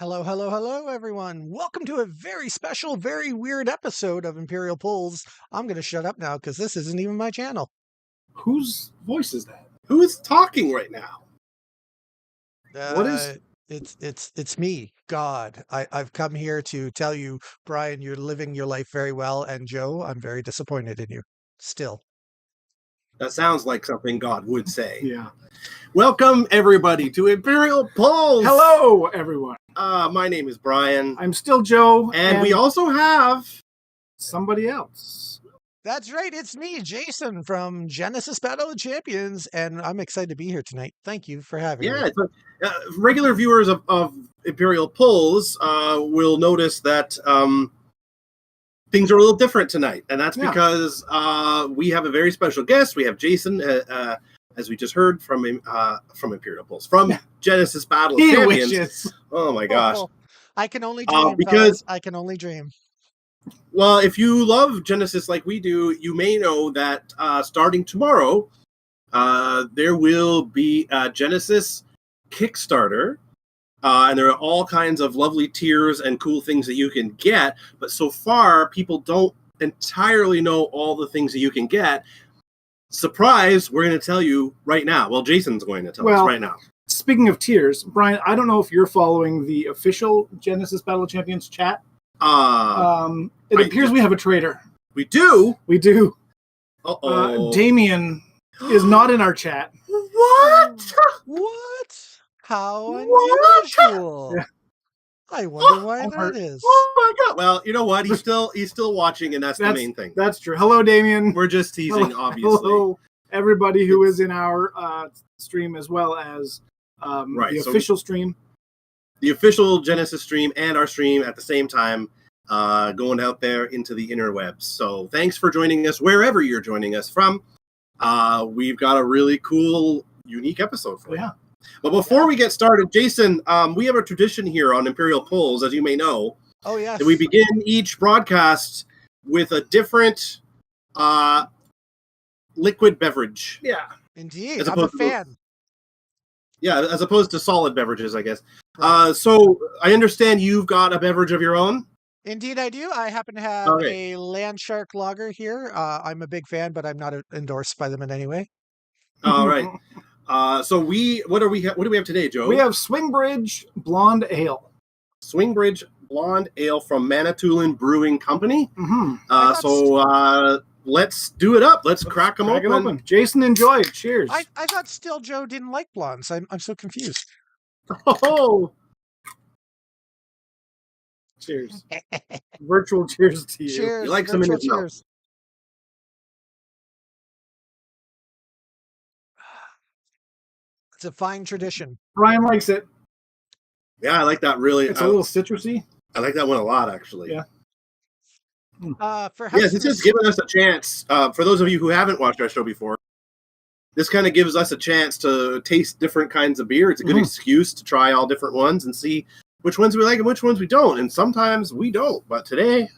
Hello, hello, hello, everyone. Welcome to a very special, very weird episode of Imperial Pulls. I'm going to shut up now because this isn't even my channel. Whose voice is that? Who is talking right now? What is? It's me, God. I've come here to tell you, Brian, you're living your life very well, and Joe, I'm very disappointed in you. Still. That sounds like something God would say. Yeah. Welcome, everybody, to Imperial Pulls. Hello, everyone. My name is Brian. I'm still Joe. And we also have somebody else. That's right. It's me, Jason, from Genesis Battle of Champions, and I'm excited to be here tonight. Thank you for having me. Yeah, regular viewers of Imperial Pulls will notice that things are a little different tonight, and that's because we have a very special guest. We have Jason, as we just heard from Imperial Pulls, from Genesis Battle of Champions. Wishes. Oh my gosh! I can only dream, because I can only dream. Well, if you love Genesis like we do, you may know that starting tomorrow, there will be a Genesis Kickstarter. And there are all kinds of lovely tiers and cool things that you can get. But so far, people don't entirely know all the things that you can get. Surprise, we're going to tell you right now. Well, Jason's going to tell us right now. Speaking of tiers, Brian, I don't know if you're following the official Genesis Battle of Champions chat. It appears we have a traitor. We do? We do. Uh-oh. Damien is not in our chat. What? What? How unusual. Yeah. I wonder why that is. Oh my God. Well, you know what? He's still watching, and that's the main thing. That's true. Hello, Damien. We're just teasing, obviously. Hello, everybody who is in our stream as well as the official stream. The official Genesis stream and our stream at the same time, going out there into the interwebs. So thanks for joining us wherever you're joining us from. We've got a really cool, unique episode for you. But before we get started, Jason, we have a tradition here on Imperial Pulls, as you may know. Oh, yes. That we begin each broadcast with a different liquid beverage. Yeah. Indeed. I'm a fan. As opposed to solid beverages, I guess. So I understand you've got a beverage of your own? Indeed, I do. I happen to have a Landshark lager here. I'm a big fan, but I'm not endorsed by them in any way. All right. So what do we have today, Joe? We have Swingbridge Blonde Ale. Swingbridge Blonde Ale from Manitoulin Brewing Company. Mm-hmm. Let's do it up. Let's crack them open. Jason, enjoy it. Cheers. I thought still Joe didn't like blondes. I'm so confused. Oh. Cheers. Virtual cheers to you. Cheers. You like some in his mouth. It's a fine tradition. Brian likes it. Yeah, I like that really. It's a little citrusy. I like that one a lot, actually. Yeah. This has given us a chance. For those of you who haven't watched our show before, this kind of gives us a chance to taste different kinds of beer. It's a good excuse to try all different ones and see which ones we like and which ones we don't. And sometimes we don't. But today,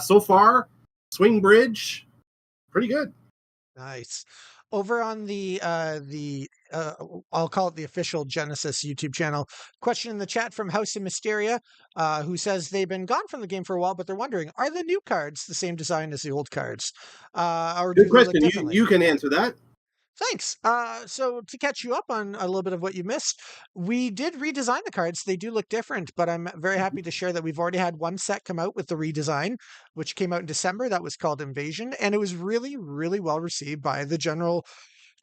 so far, Swingbridge, pretty good. Nice. Over on the I'll call it the official Genesis YouTube channel, question in the chat from House of Mysteria, who says they've been gone from the game for a while, but they're wondering, are the new cards the same design as the old cards? Or good question. You can answer that. Thanks. So to catch you up on a little bit of what you missed, we did redesign the cards. They do look different, but I'm very happy to share that we've already had one set come out with the redesign, which came out in December. That was called Invasion, and it was really, really well received by the general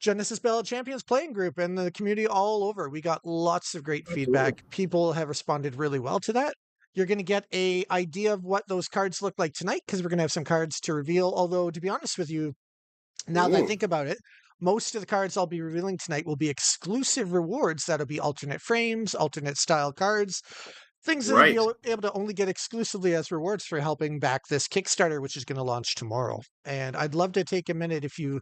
Genesis Battle of Champions playing group and the community all over. We got lots of great feedback. People have responded really well to that. You're going to get an idea of what those cards look like tonight because we're going to have some cards to reveal. Although, to be honest with you, now that I think about it, most of the cards I'll be revealing tonight will be exclusive rewards. That'll be alternate frames, alternate style cards, things that you'll be able to only get exclusively as rewards for helping back this Kickstarter, which is going to launch tomorrow. And I'd love to take a minute, if you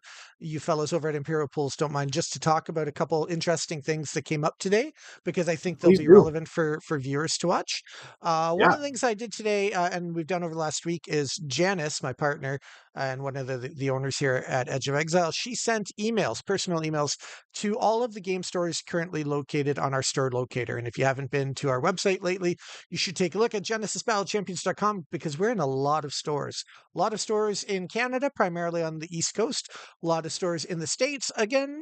fellows over at Imperial Pulls don't mind, just to talk about a couple interesting things that came up today, because I think they'll be relevant for viewers to watch. One of the things I did today, and we've done over the last week, is Janice, my partner, and one of the owners here at Edge of Exile, she sent emails, personal emails, to all of the game stores currently located on our store locator. And if you haven't been to our website lately, immediately, you should take a look at genesisbattlechampions.com because we're in a lot of stores. A lot of stores in Canada, primarily on the East Coast. A lot of stores in the States, again,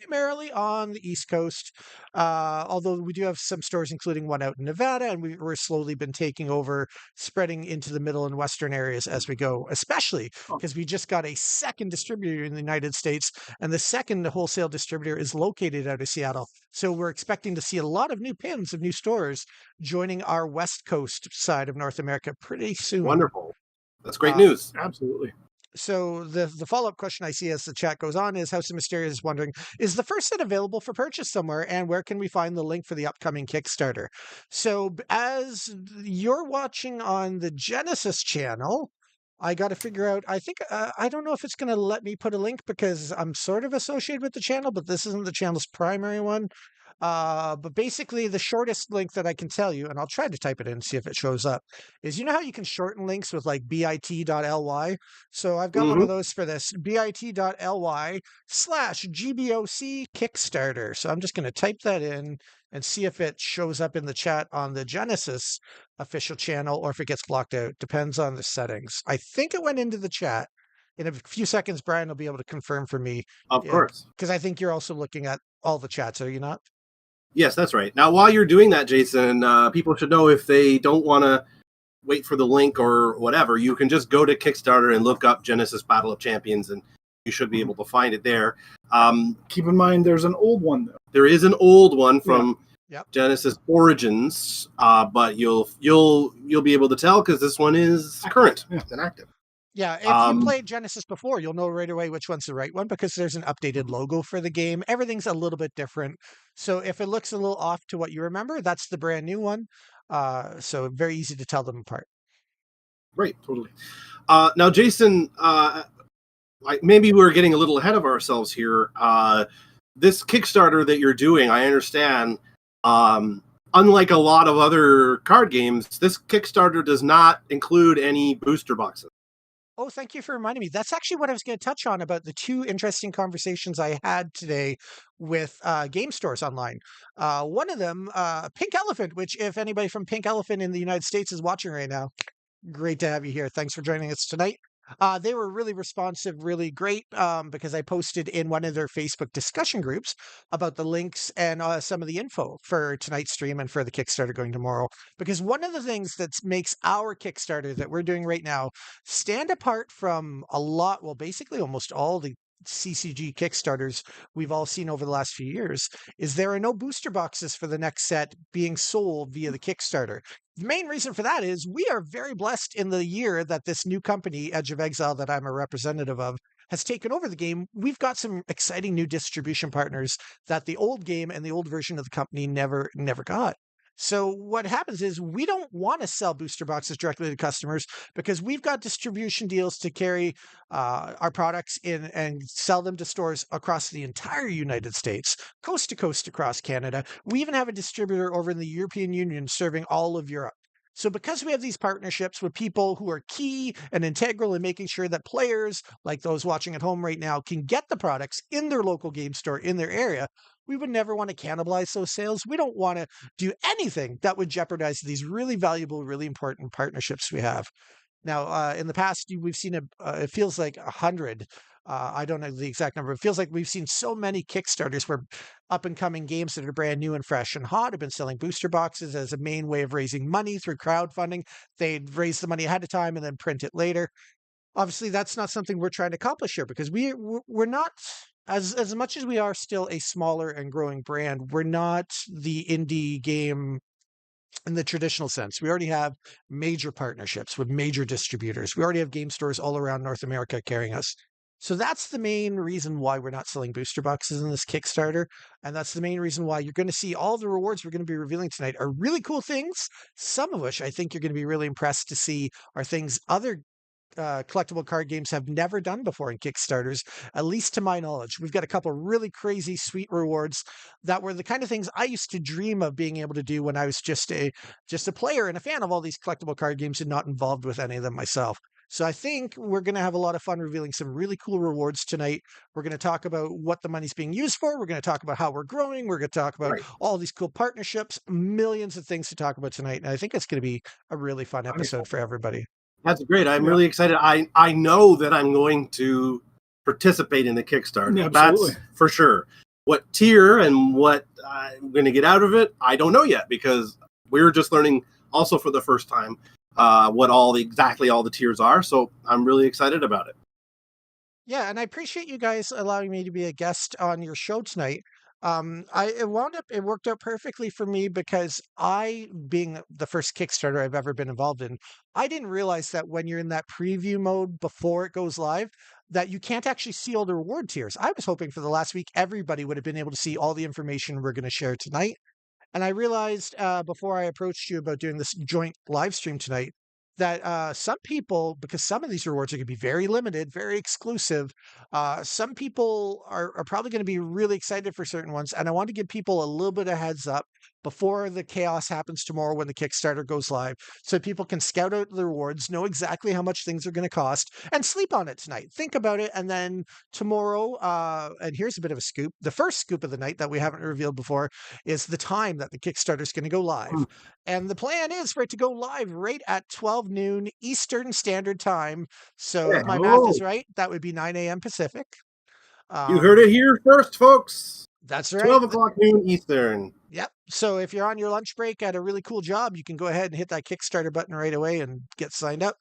primarily on the East Coast. Although we do have some stores, including one out in Nevada, and we're slowly been taking over, spreading into the middle and western areas as we go, especially because we just got a second distributor in the United States, and the second wholesale distributor is located out of Seattle. So we're expecting to see a lot of new pins of new stores joining our West Coast side of North America pretty soon. Wonderful. That's great news. Absolutely. So the follow-up question I see as the chat goes on is House of Mysterious is wondering, is the first set available for purchase somewhere, and where can we find the link for the upcoming Kickstarter? So as you're watching on the Genesis channel, I got to figure out, I think, I don't know if it's going to let me put a link because I'm sort of associated with the channel, but this isn't the channel's primary one. But basically, the shortest link that I can tell you, and I'll try to type it in and see if it shows up, is you know how you can shorten links with like bit.ly? So I've got one of those for this, bit.ly/GBOC Kickstarter. So I'm just going to type that in and see if it shows up in the chat on the Genesis official channel or if it gets blocked out. Depends on the settings. I think it went into the chat. In a few seconds, Brian will be able to confirm for me. Of course. Because I think you're also looking at all the chats, are you not? Yes, that's right. Now, while you're doing that, Jason, people should know if they don't want to wait for the link or whatever, you can just go to Kickstarter and look up Genesis Battle of Champions, and you should be able to find it there. Keep in mind, there's an old one, though. There is an old one from Genesis Origins, but you'll be able to tell because this one is current and active. Yeah, if you played Genesis before, you'll know right away which one's the right one because there's an updated logo for the game. Everything's a little bit different. So if it looks a little off to what you remember, that's the brand new one. So very easy to tell them apart. Right, totally. Now, Jason, maybe we're getting a little ahead of ourselves here. This Kickstarter that you're doing, I understand, unlike a lot of other card games, this Kickstarter does not include any booster boxes. Oh, thank you for reminding me. That's actually what I was going to touch on about the two interesting conversations I had today with game stores online. One of them, Pink Elephant, which if anybody from Pink Elephant in the United States is watching right now, great to have you here. Thanks for joining us tonight. They were really responsive, really great, because I posted in one of their Facebook discussion groups about the links and some of the info for tonight's stream and for the Kickstarter going tomorrow. Because one of the things that makes our Kickstarter that we're doing right now stand apart from a lot, well, basically almost all the CCG Kickstarters we've all seen over the last few years is there are no booster boxes for the next set being sold via the Kickstarter. The main reason for that is we are very blessed in the year that this new company, Edge of Exile, that I'm a representative of, has taken over the game. We've got some exciting new distribution partners that the old game and the old version of the company never got. So what happens is we don't want to sell booster boxes directly to customers because we've got distribution deals to carry our products in and sell them to stores across the entire United States, coast to coast across Canada. We even have a distributor over in the European Union serving all of Europe. So because we have these partnerships with people who are key and integral in making sure that players, like those watching at home right now, can get the products in their local game store in their area, we would never want to cannibalize those sales. We don't want to do anything that would jeopardize these really valuable, really important partnerships we have. Now, in the past, we've seen it feels like 100. I don't know the exact number. It feels like we've seen so many Kickstarters where up and coming games that are brand new and fresh and hot have been selling booster boxes as a main way of raising money through crowdfunding. They'd raise the money ahead of time and then print it later. Obviously, that's not something we're trying to accomplish here because we're not, as much as we are still a smaller and growing brand, we're not the indie game in the traditional sense. We already have major partnerships with major distributors. We already have game stores all around North America carrying us. So that's the main reason why we're not selling booster boxes in this Kickstarter. And that's the main reason why you're going to see all the rewards we're going to be revealing tonight are really cool things. Some of which I think you're going to be really impressed to see are things other collectible card games have never done before in Kickstarters, at least to my knowledge. We've got a couple really crazy, sweet rewards that were the kind of things I used to dream of being able to do when I was just a player and a fan of all these collectible card games and not involved with any of them myself. So I think we're going to have a lot of fun revealing some really cool rewards tonight. We're going to talk about what the money's being used for. We're going to talk about how we're growing. We're going to talk about Right. all these cool partnerships, millions of things to talk about tonight. And I think it's going to be a really fun episode for everybody. That's great. I'm really excited. I know that I'm going to participate in the Kickstarter. Yeah, absolutely. That's for sure. What tier and what I'm going to get out of it, I don't know yet, because we're just learning also for the first time what exactly all the tiers are. So I'm really excited about it. Yeah, and I appreciate you guys allowing me to be a guest on your show tonight. It worked out perfectly for me because I, being the first Kickstarter I've ever been involved in, I didn't realize that when you're in that preview mode before it goes live, that you can't actually see all the reward tiers. I was hoping for the last week everybody would have been able to see all the information we're going to share tonight. And I realized before I approached you about doing this joint live stream tonight that some people, because some of these rewards are going to be very limited, very exclusive, some people are probably going to be really excited for certain ones. And I want to give people a little bit of heads up before the chaos happens tomorrow when the Kickstarter goes live, so people can scout out the rewards, know exactly how much things are going to cost, and sleep on it tonight. Think about it. And then tomorrow, and here's a bit of a scoop, the first scoop of the night that we haven't revealed before is the time that the Kickstarter is going to go live. And the plan is for it to go live right at 12 noon Eastern Standard Time. So if my math is right, that would be 9 a.m. Pacific. You heard it here first, folks. That's right. 12 o'clock noon Eastern. Yep. So if you're on your lunch break at a really cool job, you can go ahead and hit that Kickstarter button right away and get signed up.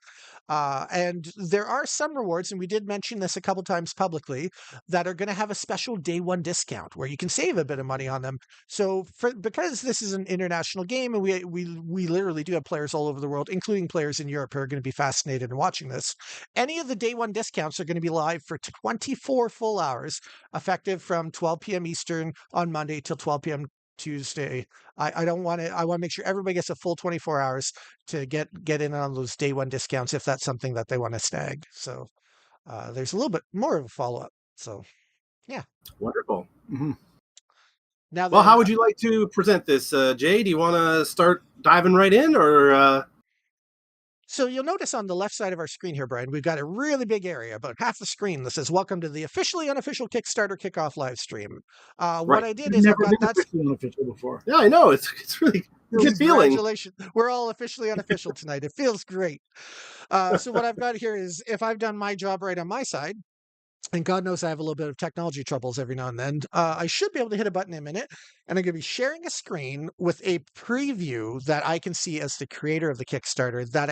And there are some rewards, and we did mention this a couple times publicly, that are going to have a special day one discount where you can save a bit of money on them. So because this is an international game, and we literally do have players all over the world, including players in Europe who are going to be fascinated in watching this, any of the day one discounts are going to be live for 24 full hours, effective from 12 p.m. Eastern on Monday till 12 p.m. Tuesday. I want to make sure everybody gets a full 24 hours to get in on those day one discounts if that's something that they want to snag. So there's a little bit more of a follow up. So yeah, wonderful. Mm-hmm. Now, well, how would you like to present this, Jay? Do you want to start diving right in, or? So you'll notice on the left side of our screen here, Brian, we've got a really big area, about half the screen, that says "Welcome to the officially unofficial Kickstarter kickoff live stream." What I did is I've got that unofficial before. Yeah, I know, it's really good feeling. Congratulations, we're all officially unofficial tonight. It feels great. So what I've got here is, if I've done my job right on my side, and God knows I have a little bit of technology troubles every now and then, I should be able to hit a button in a minute, and I'm going to be sharing a screen with a preview that I can see as the creator of the Kickstarter that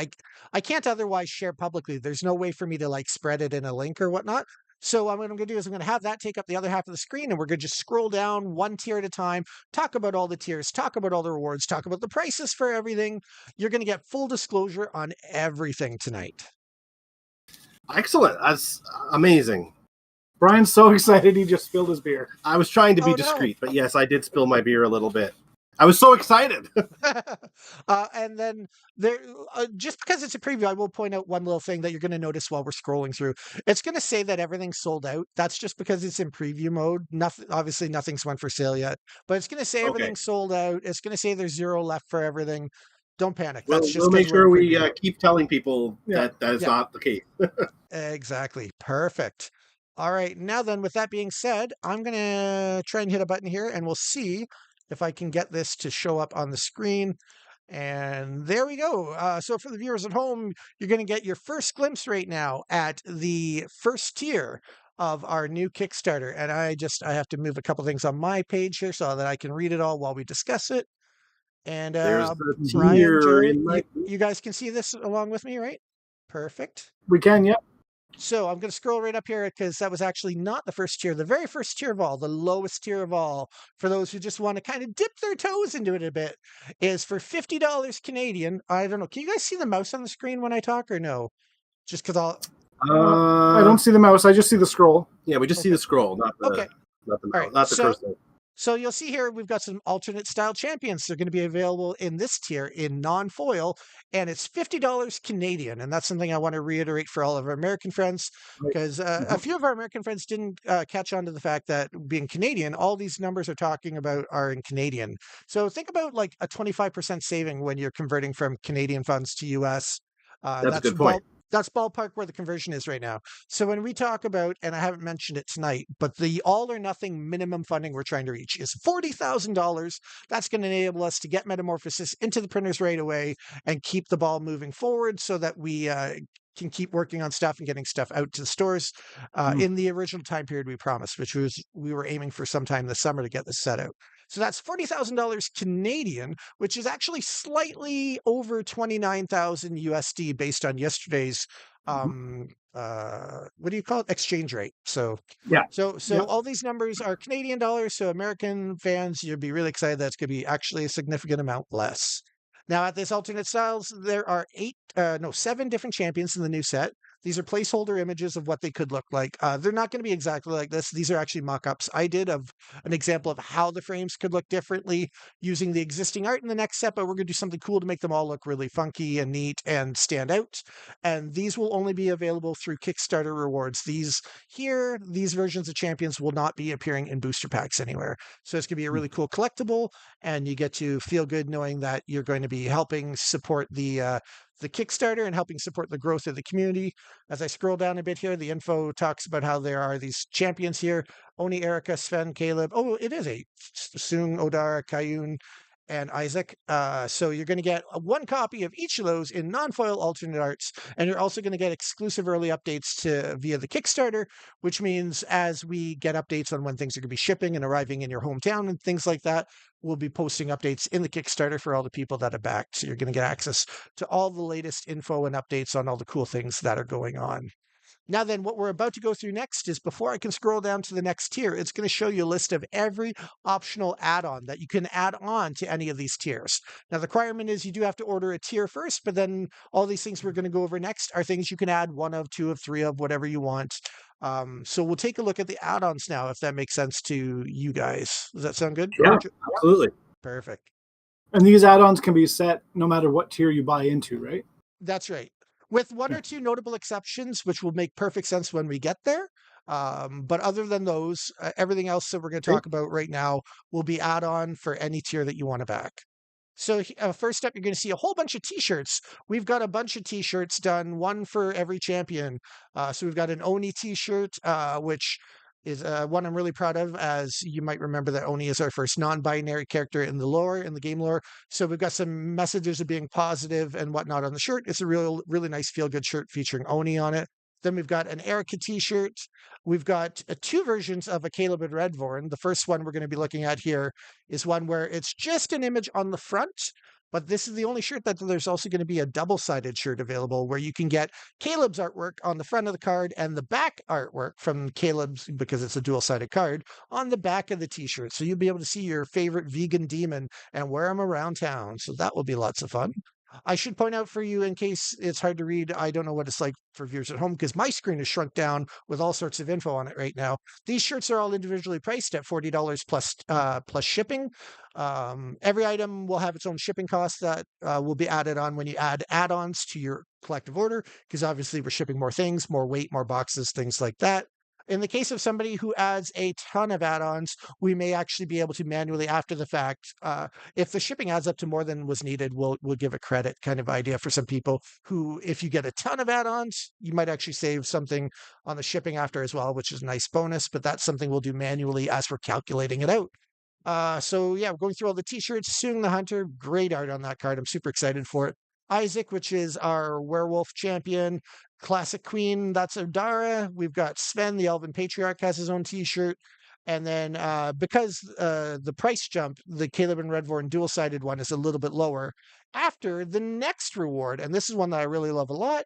I can't otherwise share publicly. There's no way for me to like spread it in a link or whatnot. So what I'm going to do is I'm going to have that take up the other half of the screen, and we're going to just scroll down one tier at a time, talk about all the tiers, talk about all the rewards, talk about the prices for everything. You're going to get full disclosure on everything tonight. Excellent. That's amazing. Brian's so excited he just spilled his beer. I was trying to be discreet, but yes, I did spill my beer a little bit. I was so excited. And then there, just because it's a preview, I will point out one little thing that you're going to notice while we're scrolling through. It's going to say that everything's sold out. That's just because it's in preview mode. Obviously, nothing's went for sale yet, but it's going to say everything's sold out. It's going to say there's 0 left for everything. Don't panic. That's just we'll make sure we keep telling people that is not the case. Exactly. Perfect. All right. Now then, with that being said, I'm going to try and hit a button here, and we'll see if I can get this to show up on the screen. And there we go. So for the viewers at home, you're going to get your first glimpse right now at the first tier of our new Kickstarter. And I have to move a couple things on my page here so that I can read it all while we discuss it. And there's the Brian, Joey, you guys can see this along with me, right? Perfect. We can, yeah. So I'm going to scroll right up here because that was actually not the first tier. The very first tier of all, the lowest tier of all, for those who just want to kind of dip their toes into it a bit, is for $50 Canadian. I don't know. Can you guys see the mouse on the screen when I talk, or no? Just because I don't see the mouse. I just see the scroll. Yeah, we just see the scroll, not the not the cursor. So you'll see here we've got some alternate style champions. They're going to be available in this tier in non-foil, and it's $50 Canadian. And that's something I want to reiterate for all of our American friends, because a few of our American friends didn't catch on to the fact that being Canadian, all these numbers are talking about are in Canadian. So think about like a 25% saving when you're converting from Canadian funds to US. That's a good point. That's ballpark where the conversion is right now. So when we talk about, and I haven't mentioned it tonight, but the all or nothing minimum funding we're trying to reach is $40,000. That's going to enable us to get Metamorphosis into the printers right away and keep the ball moving forward so that we can keep working on stuff and getting stuff out to the stores in the original time period we promised, which was we were aiming for sometime this summer to get this set out. So that's $40,000 Canadian, which is actually slightly over 29,000 USD based on yesterday's what do you call it? Exchange rate. So Yeah. so all these numbers are Canadian dollars. So American fans, you'll be really excited that's going to be actually a significant amount less. Now at this alternate styles, there are 7 different champions in the new set. These are placeholder images of what they could look like. They're not going to be exactly like this. These are actually mock-ups I did of an example of how the frames could look differently using the existing art in the next set, but we're going to do something cool to make them all look really funky and neat and stand out. And these will only be available through Kickstarter rewards. These versions of champions will not be appearing in booster packs anywhere. So it's going to be a really cool collectible, and you get to feel good knowing that you're going to be helping support the Kickstarter and helping support the growth of the community. As I scroll down a bit here, the info talks about how there are these champions here: Oni, Erica, Sven, Caleb. Oh, it is 8. Sung, Odara, Kayun, and Isaac. So you're going to get one copy of each of those in non-foil alternate arts, and you're also going to get exclusive early updates via the Kickstarter, which means as we get updates on when things are going to be shipping and arriving in your hometown and things like that, we'll be posting updates in the Kickstarter for all the people that are backed. So you're going to get access to all the latest info and updates on all the cool things that are going on. Now then, what we're about to go through next is, before I can scroll down to the next tier, it's going to show you a list of every optional add-on that you can add on to any of these tiers. Now, the requirement is you do have to order a tier first, but then all these things we're going to go over next are things you can add 1 of, 2 of, 3 of, whatever you want. So we'll take a look at the add-ons now, if that makes sense to you guys. Does that sound good? Yeah, absolutely. Perfect. And these add-ons can be set no matter what tier you buy into, right? That's right. With 1 or 2 notable exceptions, which will make perfect sense when we get there. But other than those, everything else that we're going to talk about right now will be add-on for any tier that you want to back. So first up, you're going to see a whole bunch of T-shirts. We've got a bunch of T-shirts done, one for every champion. So we've got an Oni T-shirt, which is one I'm really proud of, as you might remember that Oni is our first non-binary character in the game lore. So we've got some messages of being positive and whatnot on the shirt. It's a really nice feel-good shirt featuring Oni on it. Then we've got an Erica t-shirt. We've got 2 versions of a Caleb and Redvorn. The first one we're going to be looking at here is one where it's just an image on the front, but this is the only shirt that there's also going to be a double-sided shirt available where you can get Caleb's artwork on the front of the card and the back artwork from Caleb's, because it's a dual-sided card, on the back of the t-shirt. So you'll be able to see your favorite vegan demon and wear them around town. So that will be lots of fun. I should point out for you, in case it's hard to read, I don't know what it's like for viewers at home because my screen is shrunk down with all sorts of info on it right now. These shirts are all individually priced at $40 plus shipping. Every item will have its own shipping cost that will be added on when you add add-ons to your collective order, because obviously we're shipping more things, more weight, more boxes, things like that. In the case of somebody who adds a ton of add-ons, we may actually be able to manually, after the fact, if the shipping adds up to more than was needed, we'll give a credit kind of idea for some people who, if you get a ton of add-ons, you might actually save something on the shipping after as well, which is a nice bonus, but that's something we'll do manually as we're calculating it out. So yeah, we're going through all the t-shirts. Sung the Hunter, great art on that card. I'm super excited for it. Isaac, which is our werewolf champion. Classic Queen, that's Odara. We've got Sven, the Elven Patriarch, has his own t-shirt. And then because the price jump, the Caleb and Redvorn dual-sided one is a little bit lower. After the next reward, and this is one that I really love a lot,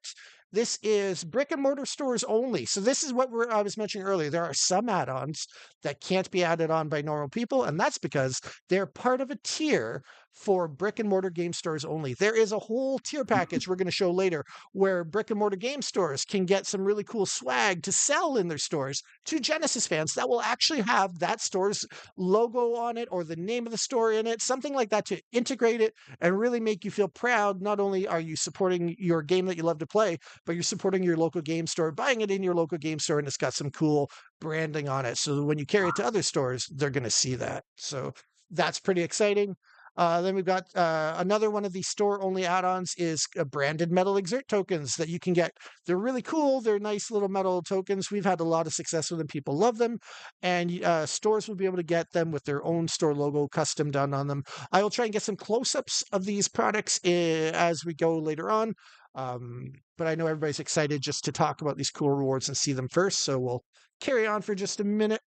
this is brick and mortar stores only. So this is what I was mentioning earlier. There are some add-ons that can't be added on by normal people, and that's because they're part of a tier for brick and mortar game stores only. There is a whole tier package we're going to show later where brick and mortar game stores can get some really cool swag to sell in their stores to Genesis fans that will actually have that store's logo on it or the name of the store in it, something like that, to integrate it and really make you feel proud. Not only are you supporting your game that you love to play, but you're supporting your local game store, buying it in your local game store, and it's got some cool branding on it. So when you carry it to other stores, they're going to see that. So that's pretty exciting. Then we've got another one of the store-only add-ons is branded metal exert tokens that you can get. They're really cool. They're nice little metal tokens. We've had a lot of success with them. People love them, and stores will be able to get them with their own store logo custom done on them. I will try and get some close-ups of these products as we go later on. But I know everybody's excited just to talk about these cool rewards and see them first. So we'll carry on for just a minute.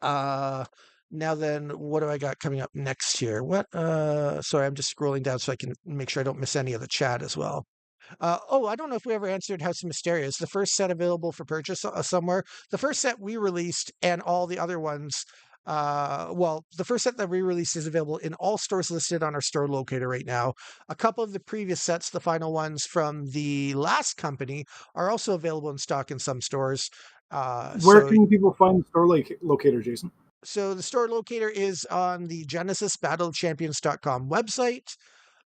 Now then, what do I got coming up next here? Sorry, I'm just scrolling down so I can make sure I don't miss any of the chat as well. I don't know if we ever answered House of Mysteria. Is the first set available for purchase somewhere? The first set we released and all the other ones, the first set that we released is available in all stores listed on our store locator right now. A couple of the previous sets, the final ones from the last company, are also available in stock in some stores. Where can people find the store locator, Jason? So the store locator is on the GenesisBattleChampions.com website,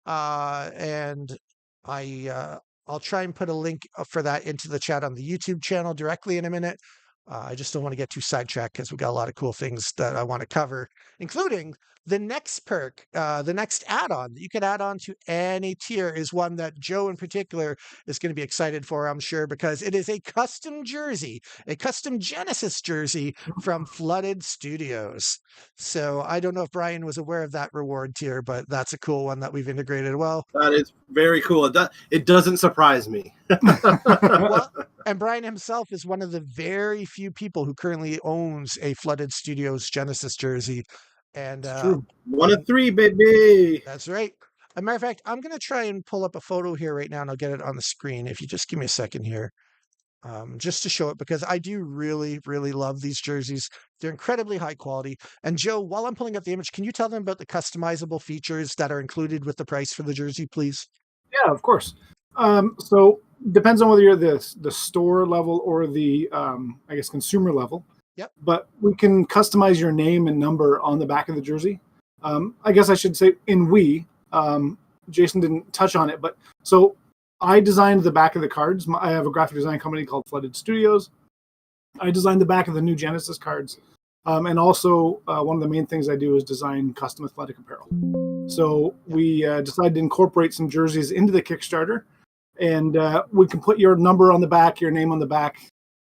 and I'll try and put a link for that into the chat on the YouTube channel directly in a minute. I just don't want to get too sidetracked because we've got a lot of cool things that I want to cover, including the next perk, the next add-on that you can add on to any tier is one that Joe in particular is going to be excited for, I'm sure, because it is a custom jersey, a custom Genesis jersey from Flooded Studios. So I don't know if Brian was aware of that reward tier, but that's a cool one that we've integrated well. That is very cool. It doesn't surprise me. Well, and Brian himself is one of the very few people who currently owns a Flooded Studios Genesis jersey. And true. One of three, baby. That's right. As a matter of fact, I'm going to try and pull up a photo here right now and I'll get it on the screen. If you just give me a second here, just to show it, because I do really, really love these jerseys. They're incredibly high quality. And Joe, while I'm pulling up the image, can you tell them about the customizable features that are included with the price for the jersey, please? Yeah, of course. So depends on whether you're the store level or the I guess consumer level. Yep. But we can customize your name and number on the back of the jersey. I guess I should say Jason didn't touch on it, but so I designed the back of the cards. I have a graphic design company called Flooded Studios. I designed the back of the new Genesis cards. And also one of the main things I do is design custom athletic apparel. So we decided to incorporate some jerseys into the Kickstarter, and we can put your number on the back, your name on the back,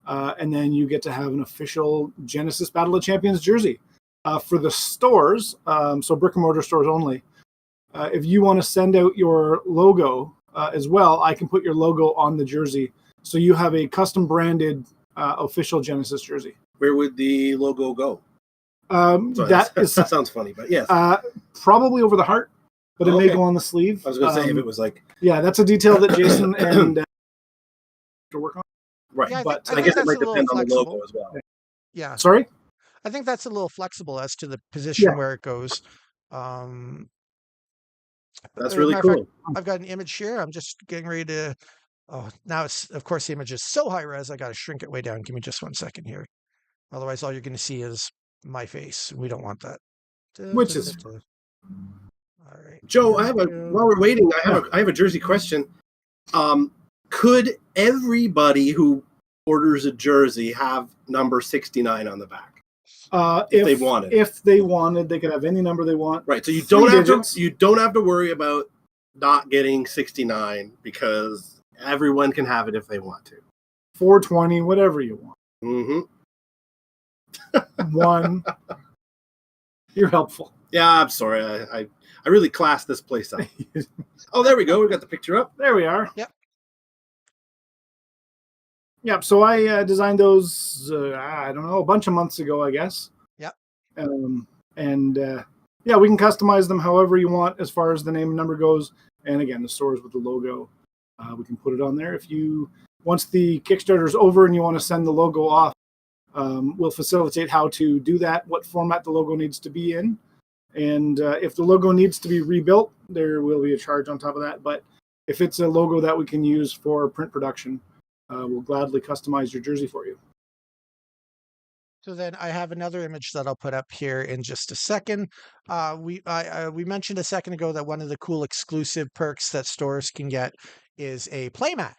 and then you get to have an official Genesis Battle of Champions jersey. For the stores, so brick and mortar stores only, if you want to send out your logo as well, I can put your logo on the jersey. So you have a custom branded official Genesis jersey. Where would the logo go? That sounds funny, but yes. Probably over the heart, but it may go on the sleeve. I was going to say if it was like... Yeah, that's a detail that Jason and to work on. Right, Yeah, but I guess it might depend on the logo as well. Yeah. Sorry? I think that's a little flexible as to the position where it goes. That's really cool. Fact, I've got an image here. I'm just getting ready to... Oh, now it's, of course, the image is so high res, I got to shrink it way down. Give me just 1 second here. Otherwise, all you're going to see is my face. We don't want that. Which is... All right. Joe, while we're waiting, I have a jersey question. Could everybody who orders a jersey have number 69 on the back? If they wanted. If they wanted, they could have any number they want. Right. So you don't have to worry about not getting 69 because everyone can have it if they want to. 420, whatever you want. Mm-hmm. One. You're helpful. Yeah, I'm sorry. I really classed this place up. Oh, there we go. We got the picture up. There we are. Yep. Yep. So I designed those, I don't know, a bunch of months ago, I guess. Yep. Yeah, we can customize them however you want as far as the name and number goes. And again, the stores with the logo, we can put it on there. Once the Kickstarter's over and you want to send the logo off, we'll facilitate how to do that, what format the logo needs to be in. And if the logo needs to be rebuilt, there will be a charge on top of that. But if it's a logo that we can use for print production, we'll gladly customize your jersey for you. So then I have another image that I'll put up here in just a second. We mentioned a second ago that one of the cool exclusive perks that stores can get is a playmat.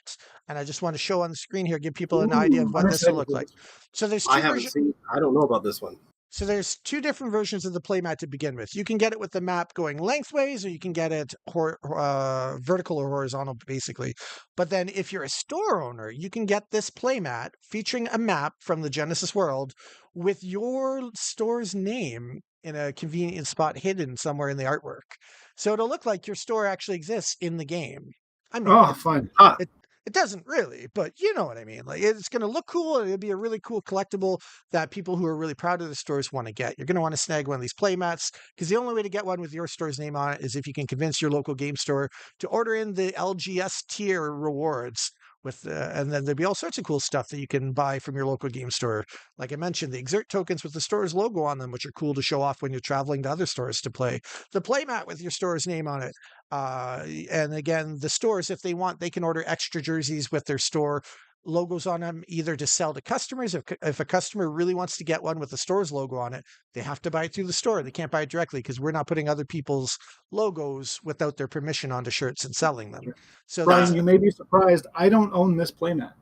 And I just want to show on the screen here, give people an idea of what this will look like. So there's two I haven't seen. I don't know about this one. So there's two different versions of the playmat to begin with. You can get it with the map going lengthways, or you can get it vertical or horizontal, basically. But then if you're a store owner, you can get this playmat featuring a map from the Genesis world with your store's name in a convenient spot hidden somewhere in the artwork. So it'll look like your store actually exists in the game. I mean, Oh, fun. it it doesn't really, but you know what I mean. Like it's going to look cool, and it'll be a really cool collectible that people who are really proud of the stores want to get. You're going to want to snag one of these playmats because the only way to get one with your store's name on it is if you can convince your local game store to order in the LGS tier rewards. And then there'll be all sorts of cool stuff that you can buy from your local game store. Like I mentioned, the Exert tokens with the store's logo on them, which are cool to show off when you're traveling to other stores to play. The playmat with your store's name on it. And again, the stores, if they want, they can order extra jerseys with their store logos on them, either to sell to customers. If a customer really wants to get one with the store's logo on it, they have to buy it through the store. They can't buy it directly because we're not putting other people's logos without their permission onto shirts and selling them. So Brian, you may be surprised. I don't own this playmat.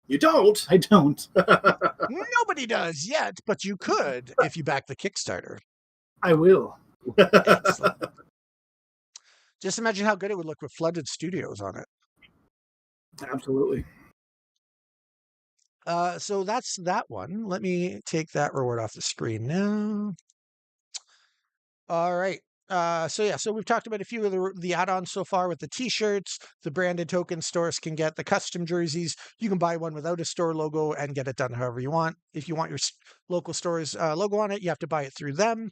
You don't? I don't. nobody does yet, but you could if you back the Kickstarter. I will. Excellent. Just imagine how good it would look with Flooded Studios on it. Absolutely. So that's that one. Let me take that reward off the screen now. All right. So we've talked about a few of the add-ons so far with the t-shirts. The branded token stores can get the custom jerseys. You can buy one without a store logo and get it done however you want. If you want your local store's logo on it, you have to buy it through them.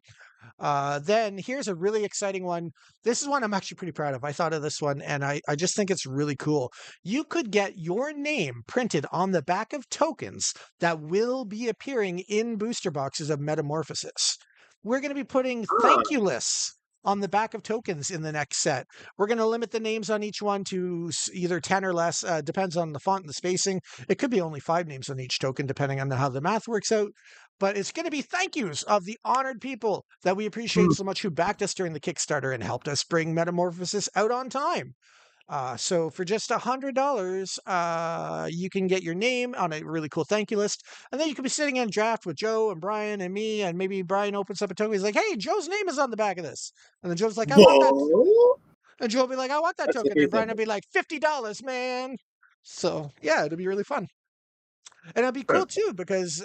Then here's a really exciting one. This is one I'm actually pretty proud of. I thought of this one, and I just think it's really cool. You could get your name printed on the back of tokens that will be appearing in booster boxes of Metamorphosis. We're going to be putting thank you lists on the back of tokens in the next set. We're going to limit the names on each one to either 10 or less, depends on the font and the spacing. It could be only 5 names on each token, depending on how the math works out. But it's going to be thank yous of the honored people that we appreciate so much who backed us during the Kickstarter and helped us bring Metamorphosis out on time. So for just $100, you can get your name on a really cool thank you list. And then you could be sitting in draft with Joe and Brian and me, and maybe Brian opens up a token. He's like, hey, Joe's name is on the back of this. And then Joe's like, I want that. Whoa! And Joe will be like, I want that That's token. And Brian amazing. will be like, $50, man. So yeah, it'll be really fun. And it'll be cool too, because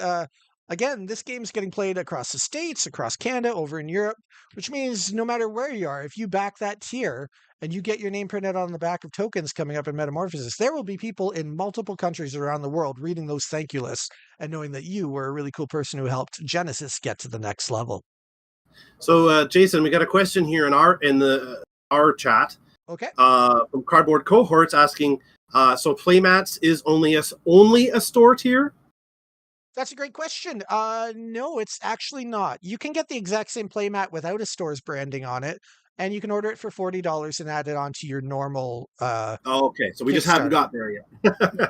again, this game's getting played across the States, across Canada, over in Europe, which means no matter where you are, if you back that tier and you get your name printed on the back of tokens coming up in Metamorphosis, there will be people in multiple countries around the world reading those thank you lists and knowing that you were a really cool person who helped Genesis get to the next level. So, Jason, we got a question here in our chat. Okay. From Cardboard Cohorts asking, so playmats is only a store tier? That's a great question. No, it's actually not. You can get the exact same playmat without a store's branding on it, and you can order it for $40 and add it onto your normal Okay, so we just haven't Kickstarter. got there yet.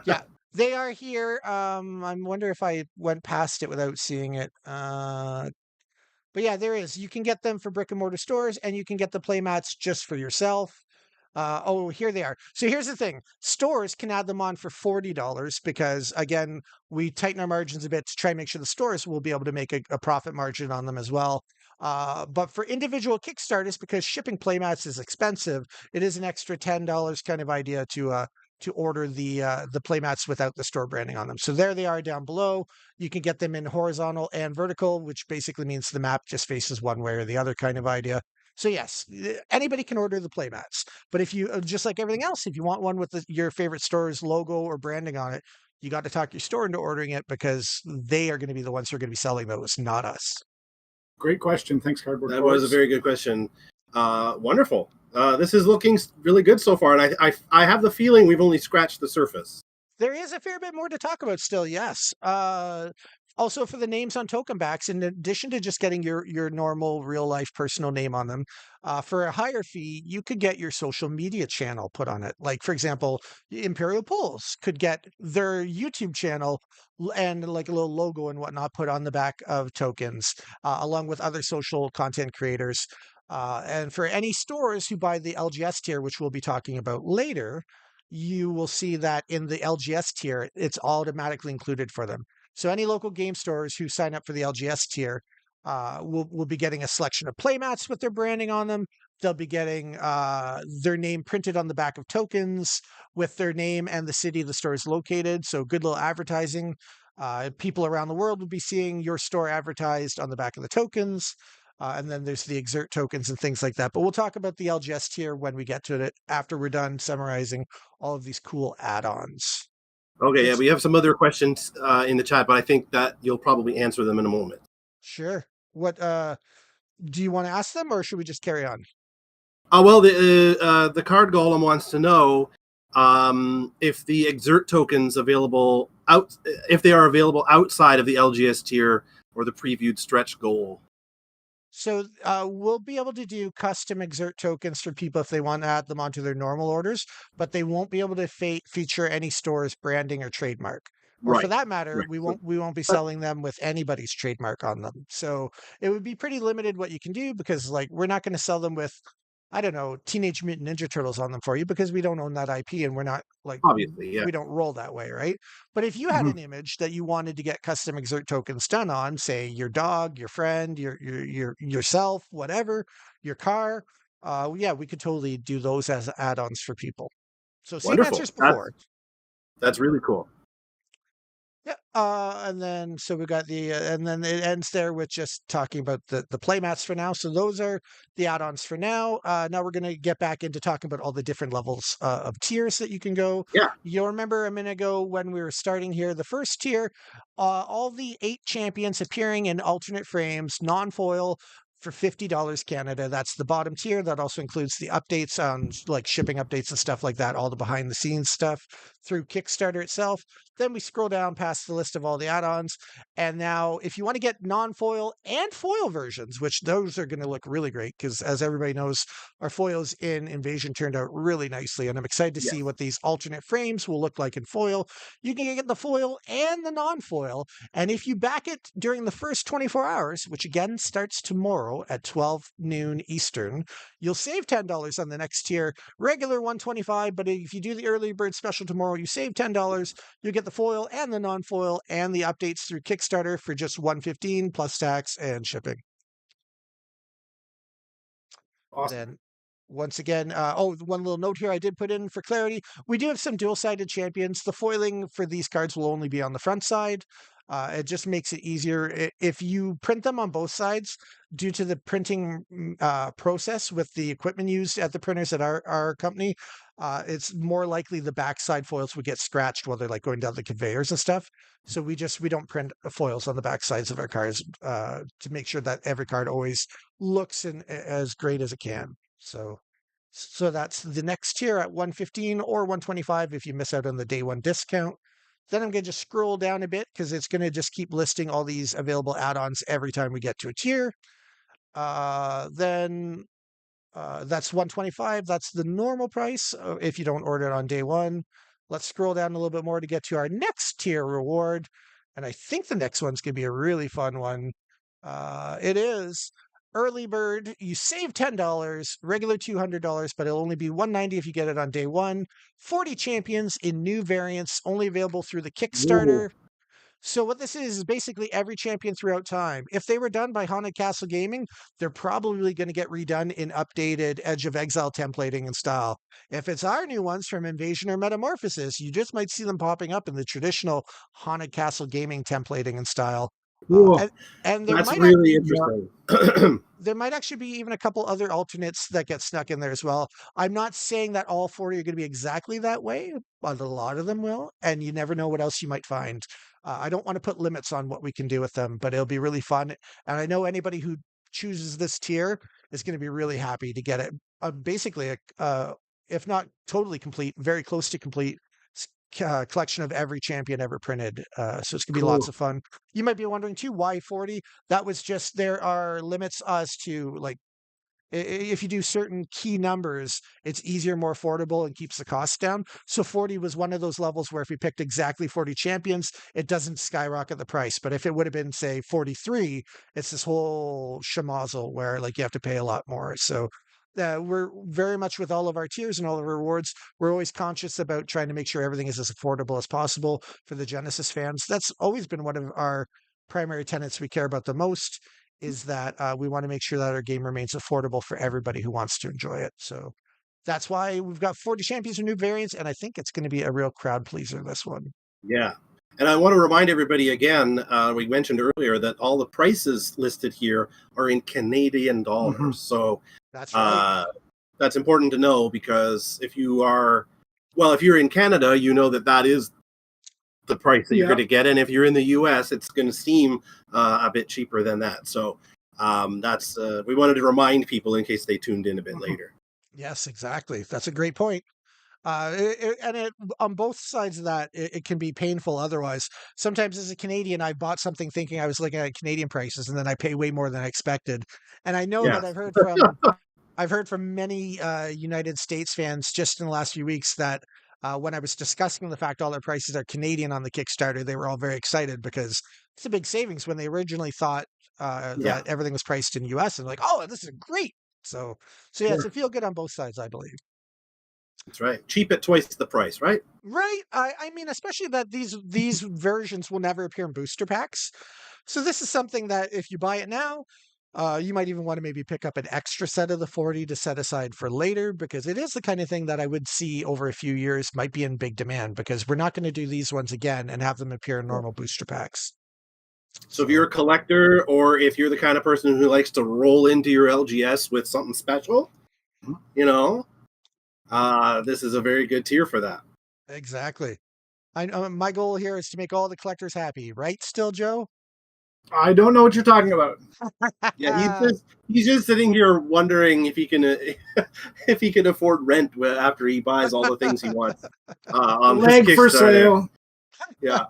Yeah, they are here. I wonder if I went past it without seeing it. But yeah, there is. You can get them for brick and mortar stores, and you can get the playmats just for yourself. Here they are. So here's the thing. Stores can add them on for $40 because, again, we tighten our margins a bit to try and make sure the stores will be able to make a profit margin on them as well. But for individual Kickstarters, because shipping playmats is expensive, it is an extra $10 kind of idea to order the playmats without the store branding on them. So there they are down below. You can get them in horizontal and vertical, which basically means the map just faces one way or the other kind of idea. So yes, anybody can order the playmats. But if you, just like everything else, if you want one with your favorite store's logo or branding on it, you got to talk your store into ordering it because they are going to be the ones who are going to be selling those, not us. Great question. Thanks, Cardboard. That was a very good question. Wonderful. This is looking really good so far, and I have the feeling we've only scratched the surface. There is a fair bit more to talk about still, yes. Also, for the names on token backs, in addition to just getting your normal real life personal name on them, for a higher fee, you could get your social media channel put on it. Like, for example, Imperial Pulls could get their YouTube channel and like a little logo and whatnot put on the back of tokens, along with other social content creators. And for any stores who buy the LGS tier, which we'll be talking about later, you will see that in the LGS tier, it's automatically included for them. So any local game stores who sign up for the LGS tier We'll be getting a selection of playmats with their branding on them. They'll be getting their name printed on the back of tokens with their name and the city the store is located. So good little advertising. People around the world will be seeing your store advertised on the back of the tokens. And then there's the exert tokens and things like that. But we'll talk about the LGS tier when we get to it after we're done summarizing all of these cool add-ons. Okay, yeah, It's we have some other questions in the chat, but I think that you'll probably answer them in a moment. sure. What do you want to ask them or should we just carry on? Well, the card golem wants to know if the exert tokens available if they are available outside of the LGS tier or the previewed stretch goal. So we'll be able to do custom exert tokens for people if they want to add them onto their normal orders, but they won't be able to feature any store's branding or trademark. Or for Right. that matter, Right. we won't be selling them with anybody's trademark on them. So it would be pretty limited what you can do because like we're not going to sell them with I don't know, Teenage Mutant Ninja Turtles on them for you because we don't own that IP and we're not like Obviously, yeah. we don't roll that way, right? But if you had Mhm. an image that you wanted to get custom exert tokens done on, say your dog, your friend, yourself, whatever, your car, yeah, we could totally do those as add-ons for people. So same Wonderful. answers before. That's really cool. Yeah, and then so we got the and then it ends there with just talking about the playmats for now. So those are the add-ons for now. Now we're gonna get back into talking about all the different levels of tiers that you can go. Yeah. You'll remember a minute ago when we were starting here, the first tier, all the 8 champions appearing in alternate frames, non-foil. For $50 Canada, that's the bottom tier. That also includes the updates on like shipping updates and stuff like that, all the behind the scenes stuff through Kickstarter itself. Then we scroll down past the list of all the add-ons. And now if you want to get non-foil and foil versions, which those are going to look really great because as everybody knows, our foils in Invasion turned out really nicely. And I'm excited to see Yes. what these alternate frames will look like in foil. You can get the foil and the non-foil. And if you back it during the first 24 hours, which again starts tomorrow at 12 noon Eastern, you'll save $10 on the next tier, regular 125. But if you do the early bird special tomorrow, you save $10. You get the foil and the non-foil and the updates through Kickstarter for just $115 plus tax and shipping. Awesome. Then once again, one little note here I did put in for clarity. We do have some dual-sided champions. The foiling for these cards will only be on the front side. It just makes it easier. If you print them on both sides, due to the printing process with the equipment used at the printers at our company, it's more likely the backside foils would get scratched while they're like going down the conveyors and stuff. So we don't print foils on the back sides of our cards to make sure that every card always looks as great as it can. So that's the next tier at 115 or 125 if you miss out on the day one discount. Then I'm going to just scroll down a bit because it's going to just keep listing all these available add-ons every time we get to a tier. Then that's 125. That's the normal price if you don't order it on day one. Let's scroll down a little bit more to get to our next tier reward. And I think the next one's going to be a really fun one. It is early bird. You save $10, regular $200, but it'll only be $190 if you get it on day one. 40 champions in new variants, only available through the Whoa. Kickstarter. So what this is basically every champion throughout time. If they were done by Haunted Castle Gaming, they're probably going to get redone in updated Edge of Exile templating and style. If it's our new ones from Invasion or Metamorphosis, you just might see them popping up in the traditional Haunted Castle Gaming templating and style. Uh, Cool. and, and That's really Yeah. interesting. there might actually be even a couple other alternates that get snuck in there as well. I'm not saying that all 40 are going to be exactly that way, but a lot of them will, and you never know what else you might find. I don't want to put limits on what we can do with them, but it'll be really fun. And I know anybody who chooses this tier is going to be really happy to get it. Basically, if not totally complete, very close to complete collection of every champion ever printed. So it's gonna be lots Cool. of fun. You might be wondering too, why 40? That was just there are limits as to like if you do certain key numbers, it's easier, more affordable, and keeps the cost down. So 40 was one of those levels where if we picked exactly 40 champions, it doesn't skyrocket the price. But if it would have been, say, 43, it's this whole schmozzle where like you have to pay a lot more. So we're very much with all of our tiers and all of our rewards. We're always conscious about trying to make sure everything is as affordable as possible for the Genesis fans. That's always been one of our primary tenets we care about the most is that we want to make sure that our game remains affordable for everybody who wants to enjoy it. So that's why we've got 40 champions and new variants, and I think it's going to be a real crowd pleaser, this one. Yeah. And I want to remind everybody again, we mentioned earlier that all the prices listed here are in Canadian dollars. Mhm. So That's right. that's important to know, because if you're in Canada, you know that is the price that you're Yeah. going to get. And if you're in the US, it's going to seem a bit cheaper than that. So that's we wanted to remind people in case they tuned in a bit later. Yes, exactly. That's a great point. On both sides of that, it can be painful otherwise. Sometimes as a Canadian, I bought something thinking I was looking at Canadian prices, and then I pay way more than I expected. And I know Yeah. that I've heard from many United States fans just in the last few weeks that when I was discussing the fact all their prices are Canadian on the Kickstarter, they were all very excited because it's a big savings when they originally thought Yeah. that everything was priced in US, and like, oh, this is great. So yeah, it's a Sure. feel good on both sides, I believe. That's right. Cheap at twice the price, right? Right. I mean, especially that these versions will never appear in booster packs. So this is something that if you buy it now, you might even want to maybe pick up an extra set of the 40 to set aside for later, because it is the kind of thing that I would see over a few years might be in big demand, because we're not going to do these ones again and have them appear in normal booster packs. So if you're a collector, or if you're the kind of person who likes to roll into your LGS with something special, you know, this is a very good tier for that. Exactly. My goal here is to make all the collectors happy, right? Still, Joe? I don't know what you're talking about. Yeah, he's just sitting here wondering if he can if he can afford rent after he buys all the things he wants on this Leg for Kickstarter. sale. Yeah.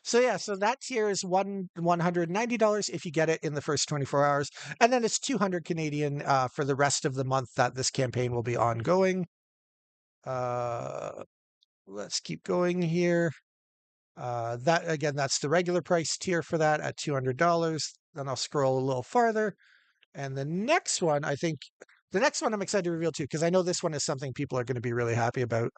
So that tier is $190 if you get it in the first 24 hours, and then it's 200 Canadian for the rest of the month that this campaign will be ongoing. Let's keep going here. That's the regular price tier for that at $200. Then I'll scroll a little farther, and the next one I'm excited to reveal too, because I know this one is something people are going to be really happy about.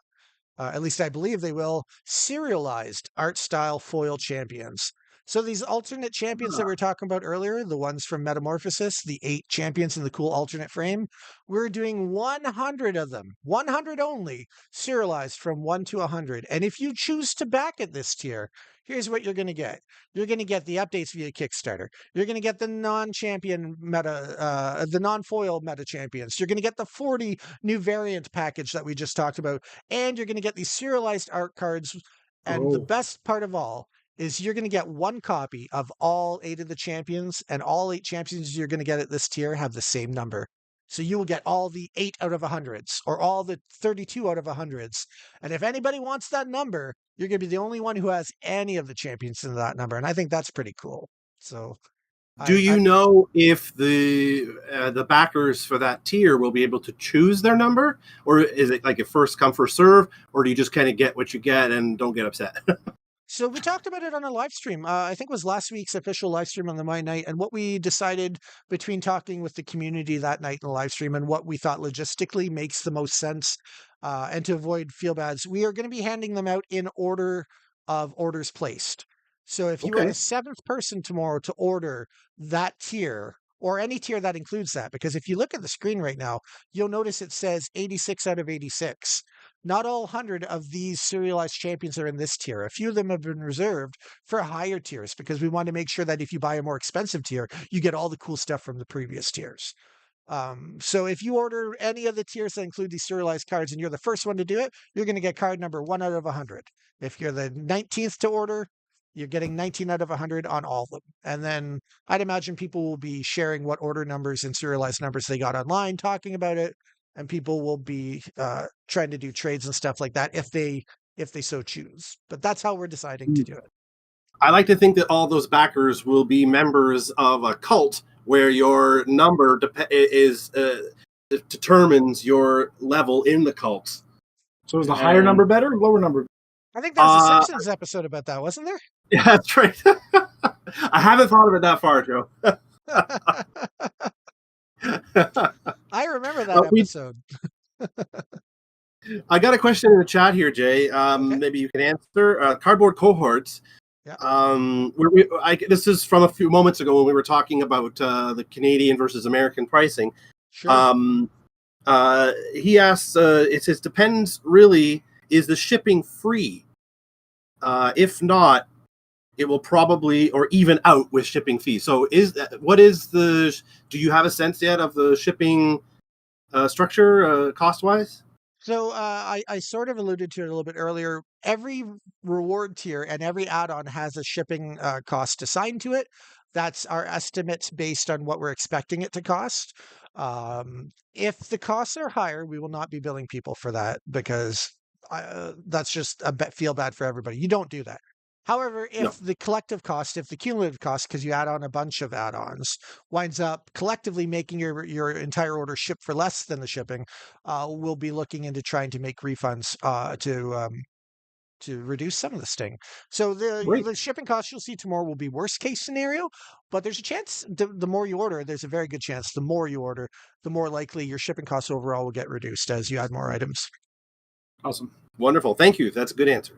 At least I believe they will, serialized art style foil champions. So these alternate champions that we were talking about earlier, the ones from Metamorphosis, the 8 champions in the cool alternate frame, we're doing 100 of them, 100 only, serialized from 1 to 100. And if you choose to back at this tier, here's what you're going to get. You're going to get the updates via Kickstarter. You're going to get the non-champion meta, the non-foil meta champions. You're going to get the 40 new variant package that we just talked about, and you're going to get these serialized art cards. And the best part of all is you're going to get one copy of all 8 of the champions, and all 8 champions you're going to get at this tier have the same number. So you will get all the 8 out of 100s, or all the 32 out of 100s. And if anybody wants that number, you're going to be the only one who has any of the champions in that number. And I think that's pretty cool. So Do you know if the backers for that tier will be able to choose their number, or is it like a first come first serve, or do you just kind of get what you get and don't get upset? So we talked about it on a live stream. I think it was last week's official live stream on the My Night, and what we decided between talking with the community that night in the live stream and what we thought logistically makes the most sense, and to avoid feel bads, we are going to be handing them out in order of orders placed. So if you are Okay. the 7th person tomorrow to order that tier, or any tier that includes that, because if you look at the screen right now, you'll notice it says 86 out of 86. Not all 100 of these serialized champions are in this tier. A few of them have been reserved for higher tiers, because we want to make sure that if you buy a more expensive tier, you get all the cool stuff from the previous tiers. So if you order any of the tiers that include these serialized cards and you're the first one to do it, you're going to get card number 1 out of 100. If you're the 19th to order, you're getting 19 out of 100 on all of them. And then I'd imagine people will be sharing what order numbers and serialized numbers they got online, talking about it, and people will be trying to do trades and stuff like that if they so choose. But that's how we're deciding to do it. I like to think that all those backers will be members of a cult where your number determines your level in the cult. So is the higher number better or lower number? I think there's a Simpsons episode about that, wasn't there? Yeah, that's right. I haven't thought of it that far, Joe. I remember that episode. I got a question in the chat here, Jay. Maybe you can answer. Cardboard Cohorts Yeah, This is from a few moments ago when we were talking about the Canadian versus American pricing. sure. Um, he asks, it says, depends really, is the shipping free? If not, it will probably or even out with shipping fees. So do you have a sense yet of the shipping structure cost wise? So I sort of alluded to it a little bit earlier. Every reward tier and every add-on has a shipping cost assigned to it. That's our estimates based on what we're expecting it to cost. If the costs are higher, we will not be billing people for that because that's just feel bad for everybody. You don't do that. However, No. if the collective cost, if the cumulative cost, because you add on a bunch of add-ons, winds up collectively making your entire order ship for less than the shipping, we'll be looking into trying to make refunds to reduce some of the sting. So Great. the shipping costs you'll see tomorrow will be worst case scenario, but there's a chance the more you order, there's a very good chance the more you order, the more likely your shipping costs overall will get reduced as you add more items. Awesome. Wonderful. Thank you. That's a good answer.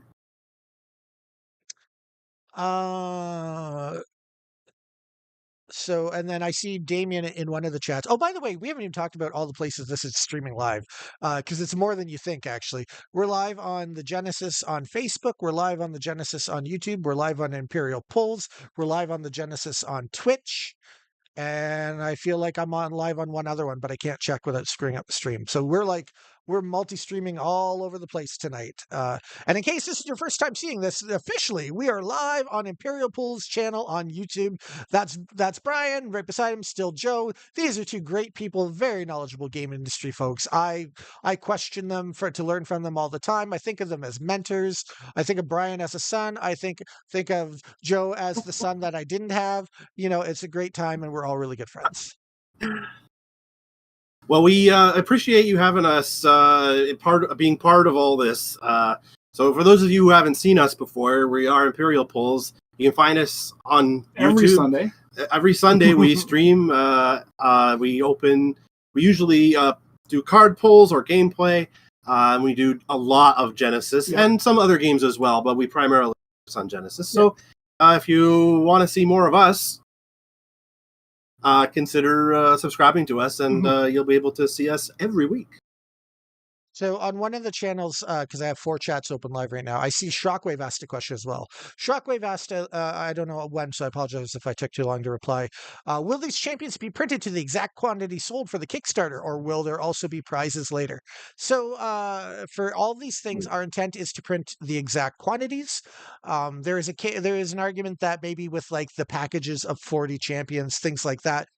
Uh, So, and then I see Damien in one of the chats. Oh, by the way, we haven't even talked about all the places this is streaming live, because it's more than you think, actually. We're live on the Genesis on Facebook. We're live on the Genesis on YouTube. We're live on Imperial Pulls. We're live on the Genesis on Twitch. And I feel like I'm on live on one other one, but I can't check without screwing up the stream. So we're multi-streaming all over the place tonight. And in case this is your first time seeing this, officially we are live on Imperial Pools channel on YouTube. That's Brian. Right beside him, still Joe. These are two great people, very knowledgeable game industry folks. I question them to learn from them all the time. I think of them as mentors. I think of Brian as a son. I think of Joe as the son that I didn't have. It's a great time and we're all really good friends. Well, we appreciate you having us being part of all this. So, for those of you who haven't seen us before, we are Imperial Pulls. You can find us on Every YouTube. Sunday. Every Sunday we stream. We usually do card pulls or gameplay. We do a lot of Genesis and some other games as well, but we primarily focus on Genesis. So, if you want to see more of us, consider subscribing to us, and you'll be able to see us every week. So on one of the channels, because I have 4 chats open live right now, I see Shockwave asked a question as well. Shockwave asked, I don't know when, so I apologize if I took too long to reply. Will these champions be printed to the exact quantity sold for the Kickstarter, or will there also be prizes later? So for all these things, our intent is to print the exact quantities. There is an argument that maybe with like the packages of 40 champions, things like that,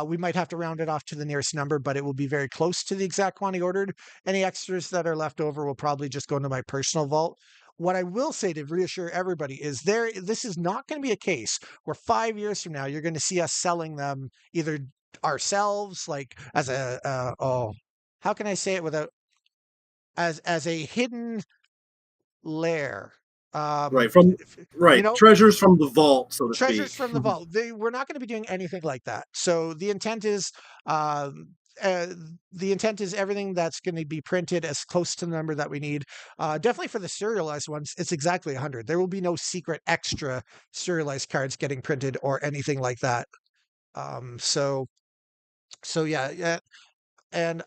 we might have to round it off to the nearest number, but it will be very close to the exact quantity ordered. Any extras that are left over will probably just go into my personal vault. What I will say to reassure everybody is this is not going to be a case where 5 years from now you're going to see us selling them either ourselves, like as how can I say it without as a hidden lair. Right Um, from you know, treasures from the vault, so to treasures speak. from the vault. We're not going to be doing anything like that. So um, uh, the intent is everything that's going to be printed as close to the number that we need. Definitely for the serialized ones, it's exactly 100. There will be no secret extra serialized cards getting printed or anything like that. Um, so yeah. And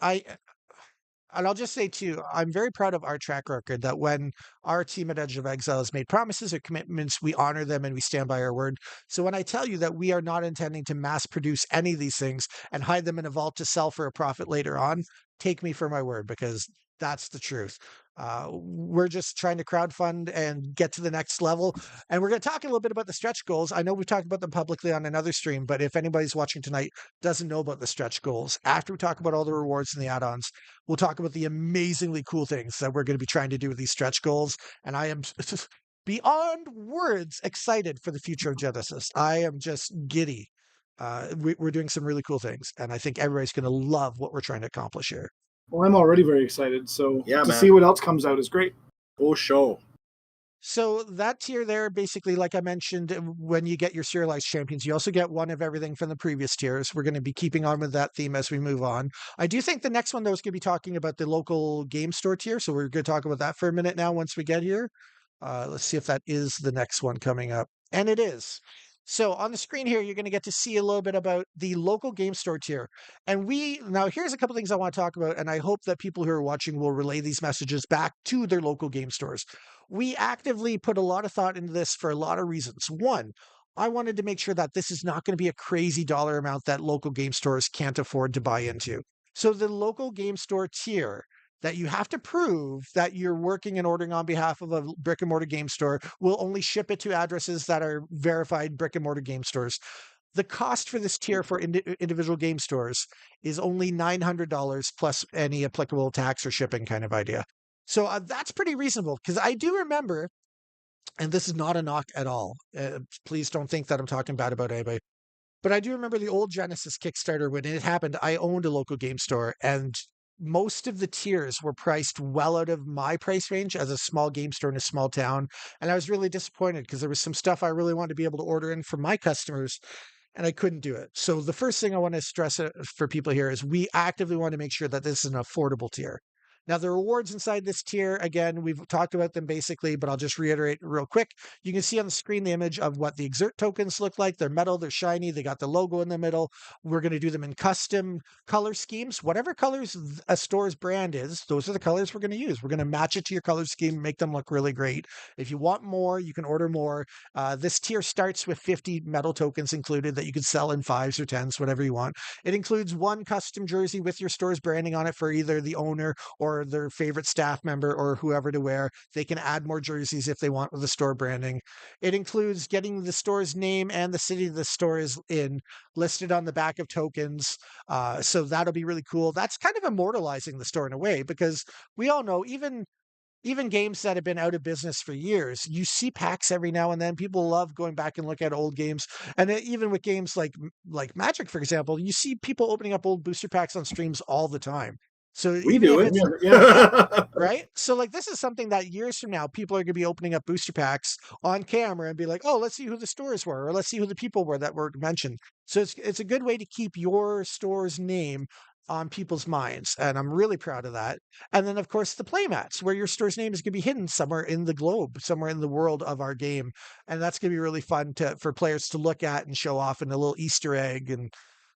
I'll just say too, I'm very proud of our track record that when our team at Edge of Exile has made promises or commitments, we honor them and we stand by our word. So when I tell you that we are not intending to mass produce any of these things and hide them in a vault to sell for a profit later on, take me for my word because that's the truth. We're just trying to crowdfund and get to the next level. And we're going to talk a little bit about the stretch goals. I know we've talked about them publicly on another stream, but if anybody's watching tonight doesn't know about the stretch goals, after we talk about all the rewards and the add-ons, we'll talk about the amazingly cool things that we're going to be trying to do with these stretch goals. And I am beyond words excited for the future of Genesis. I am just giddy. We're doing some really cool things, and I think everybody's going to love what we're trying to accomplish here. Well, I'm already very excited. So Yeah, to man. see what else comes out is great. Oh, show. So that tier there, basically, like I mentioned, when you get your serialized champions, you also get one of everything from the previous tiers. We're going to be keeping on with that theme as we move on. I do think the next one, though, is going to be talking about the local game store tier. So we're going to talk about that for a minute now once we get here. Let's see if that is the next one coming up. And it is. So on the screen here, you're going to get to see a little bit about the local game store tier. And now here's a couple things I want to talk about. And I hope that people who are watching will relay these messages back to their local game stores. We actively put a lot of thought into this for a lot of reasons. One, I wanted to make sure that this is not going to be a crazy dollar amount that local game stores can't afford to buy into. So the local game store tier that you have to prove that you're working and ordering on behalf of a brick and mortar game store will only ship it to addresses that are verified brick and mortar game stores. The cost for this tier for individual game stores is only $900 plus any applicable tax or shipping kind of idea. So that's pretty reasonable because I do remember, and this is not a knock at all. Please don't think that I'm talking bad about anybody. But I do remember the old Genesis Kickstarter when it happened. I owned a local game store, and most of the tiers were priced well out of my price range as a small game store in a small town. And I was really disappointed because there was some stuff I really wanted to be able to order in for my customers, and I couldn't do it. So the first thing I want to stress for people here is we actively want to make sure that this is an affordable tier. Now, the rewards inside this tier, again, we've talked about them basically, but I'll just reiterate real quick. You can see on the screen the image of what the Exert tokens look like. They're metal, they're shiny, they got the logo in the middle. We're going to do them in custom color schemes. Whatever colors a store's brand is, those are the colors we're going to use. We're going to match it to your color scheme, make them look really great. If you want more, you can order more. This tier starts with 50 metal tokens included that you can sell in 5s or 10s, whatever you want. It includes one custom jersey with your store's branding on it for either the owner or their favorite staff member or whoever to wear. They can add more jerseys if they want with the store branding. It includes getting the store's name and the city the store is in listed on the back of tokens. So that'll be really cool. That's kind of immortalizing the store in a way because we all know even games that have been out of business for years, you see packs every now and then. People love going back and look at old games, and even with games like Magic, for example, you see people opening up old booster packs on streams all the time. So We even do if it. it's yeah, Yeah. right. So like this is something that years from now people are going to be opening up booster packs on camera and be like, oh, let's see who the stores were, or let's see who the people were that were mentioned. So it's a good way to keep your store's name on people's minds, and I'm really proud of that. And then, of course, the playmats, where your store's name is going to be hidden somewhere in the globe, somewhere in the world of our game, and that's going to be really fun for players to look at and show off, and a little Easter egg. And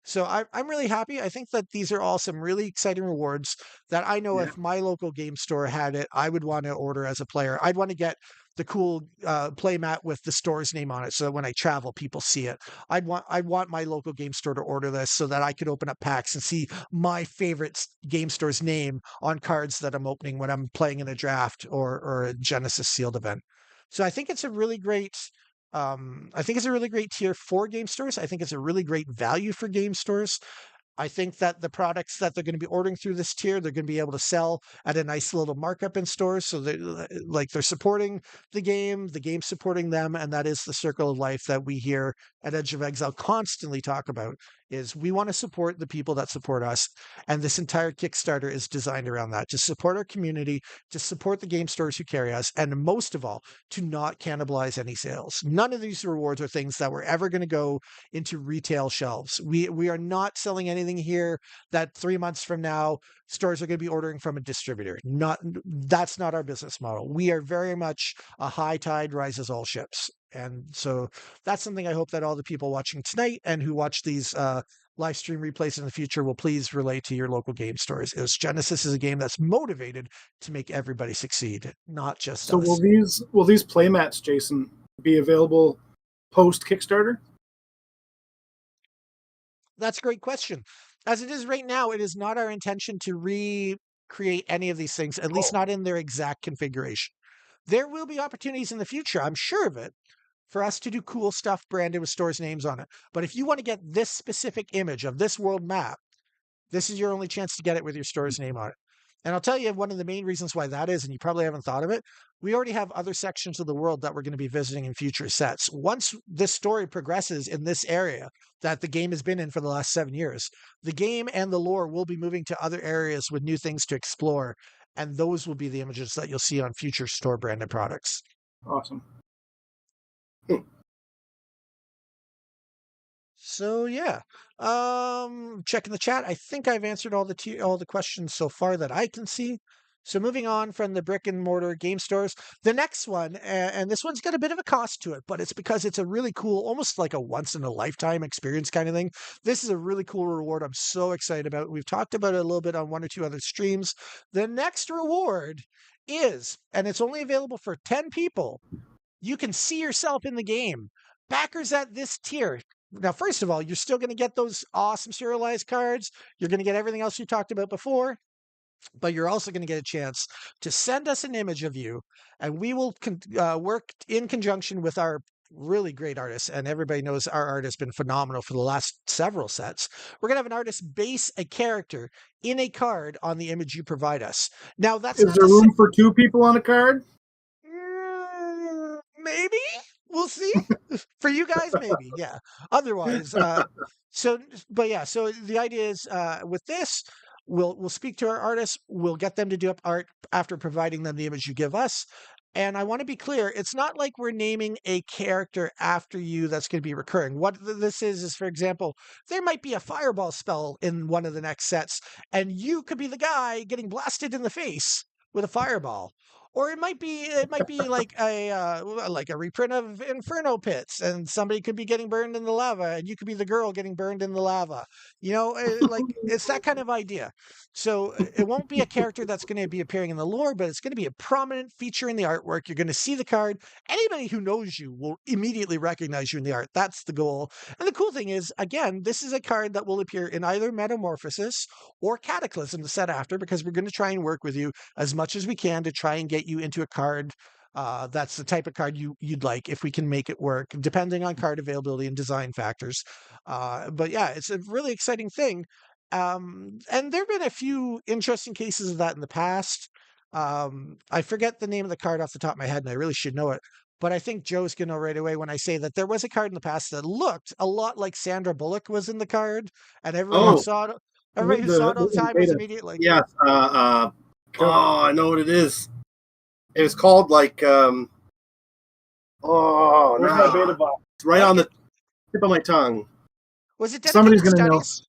so I'm really happy. I think that these are all some really exciting rewards that I know Yeah. if my local game store had it, I would want to order as a player. I'd want to get the cool play mat with the store's name on it, so that when I travel, people see it. I'd want my local game store to order this so that I could open up packs and see my favorite game store's name on cards that I'm opening when I'm playing in a draft or a Genesis sealed event. So I think it's a really great tier for game stores. I think it's a really great value for game stores. I think that the products that they're going to be ordering through this tier, they're going to be able to sell at a nice little markup in stores. So they're supporting the game supporting them, and that is the circle of life that we here at Edge of Exile constantly talk about. Is we want to support the people that support us, and this entire Kickstarter is designed around that to support our community, to support the game stores who carry us, and most of all, to not cannibalize any sales. None of these rewards are things that we're ever going to go into retail shelves. We are not selling anything here that 3 months from now stores are going to be ordering from a distributor. Not That's not our business model. We are very much a high tide rises all ships. And so that's something I hope that all the people watching tonight and who watch these live stream replays in the future will please relate to your local game stores. Is Genesis is a game that's motivated to make everybody succeed, not just So us. will these playmats, Jason, be available post Kickstarter? That's a great question. As it is right now, it is not our intention to recreate any of these things, at least Oh, not in their exact configuration. There will be opportunities in the future, I'm sure of it, for us to do cool stuff branded with stores' names on it. But if you want to get this specific image of this world map, this is your only chance to get it with your store's name on it. And I'll tell you one of the main reasons why that is, and you probably haven't thought of it. We already have other sections of the world that we're going to be visiting in future sets. Once this story progresses in this area that the game has been in for the last 7 years, the game and the lore will be moving to other areas with new things to explore. And those will be the images that you'll see on future store branded products. awesome. So yeah, checking the chat. I think I've answered all the questions so far that I can see. So moving on from the brick and mortar game stores, the next one, and this one's got a bit of a cost to it, but it's because it's a really cool, almost like a once in a lifetime experience kind of thing. This is a really cool reward I'm so excited about. We've talked about it a little bit on one or two other streams. The next reward is, and it's only available for 10 people, you can see yourself in the game. Backers at this tier. Now, first of all, you're still going to get those awesome serialized cards. You're going to get everything else you talked about before, but you're also going to get a chance to send us an image of you, and we will work in conjunction with our really great artists. And everybody knows our art has been phenomenal for the last several sets. We're going to have an artist base a character in a card on the image you provide us. Now, that's Is not there to say. room for 2 people on a card? Maybe we'll see. For you guys, maybe, yeah. Otherwise, so but yeah, so the idea is with this, we'll speak to our artists, we'll get them to do up art after providing them the image you give us. And I want to be clear, it's not like we're naming a character after you that's going to be recurring. What this is, for example, there might be a fireball spell in one of the next sets, and you could be the guy getting blasted in the face with a fireball. Or it might be like a reprint of Inferno Pits, and somebody could be getting burned in the lava, and you could be the girl getting burned in the lava. Like it's that kind of idea. So it won't be a character that's going to be appearing in the lore, but it's going to be a prominent feature in the artwork. You're going to see the card. Anybody who knows you will immediately recognize you in the art. That's the goal. And the cool thing is, again, this is a card that will appear in either Metamorphosis or Cataclysm the set after, because we're going to try and work with you as much as we can to try and get you into a card that's the type of card you'd like, if we can make it work, depending on card availability and design factors. But yeah, it's a really exciting thing. And there have been a few interesting cases of that in the past. I forget the name of the card off the top of my head, and I really should know it. But I think Joe's going to know right away when I say that there was a card in the past that looked a lot like Sandra Bullock was in the card, and everybody who Oh, saw it, everybody who saw it all the time was beta. immediately like, yes. Oh, I know what it is. It was called like oh Where's my beta no, box? it's right like on it, the tip of my tongue. was it Somebody's Dedicated gonna know. Studies?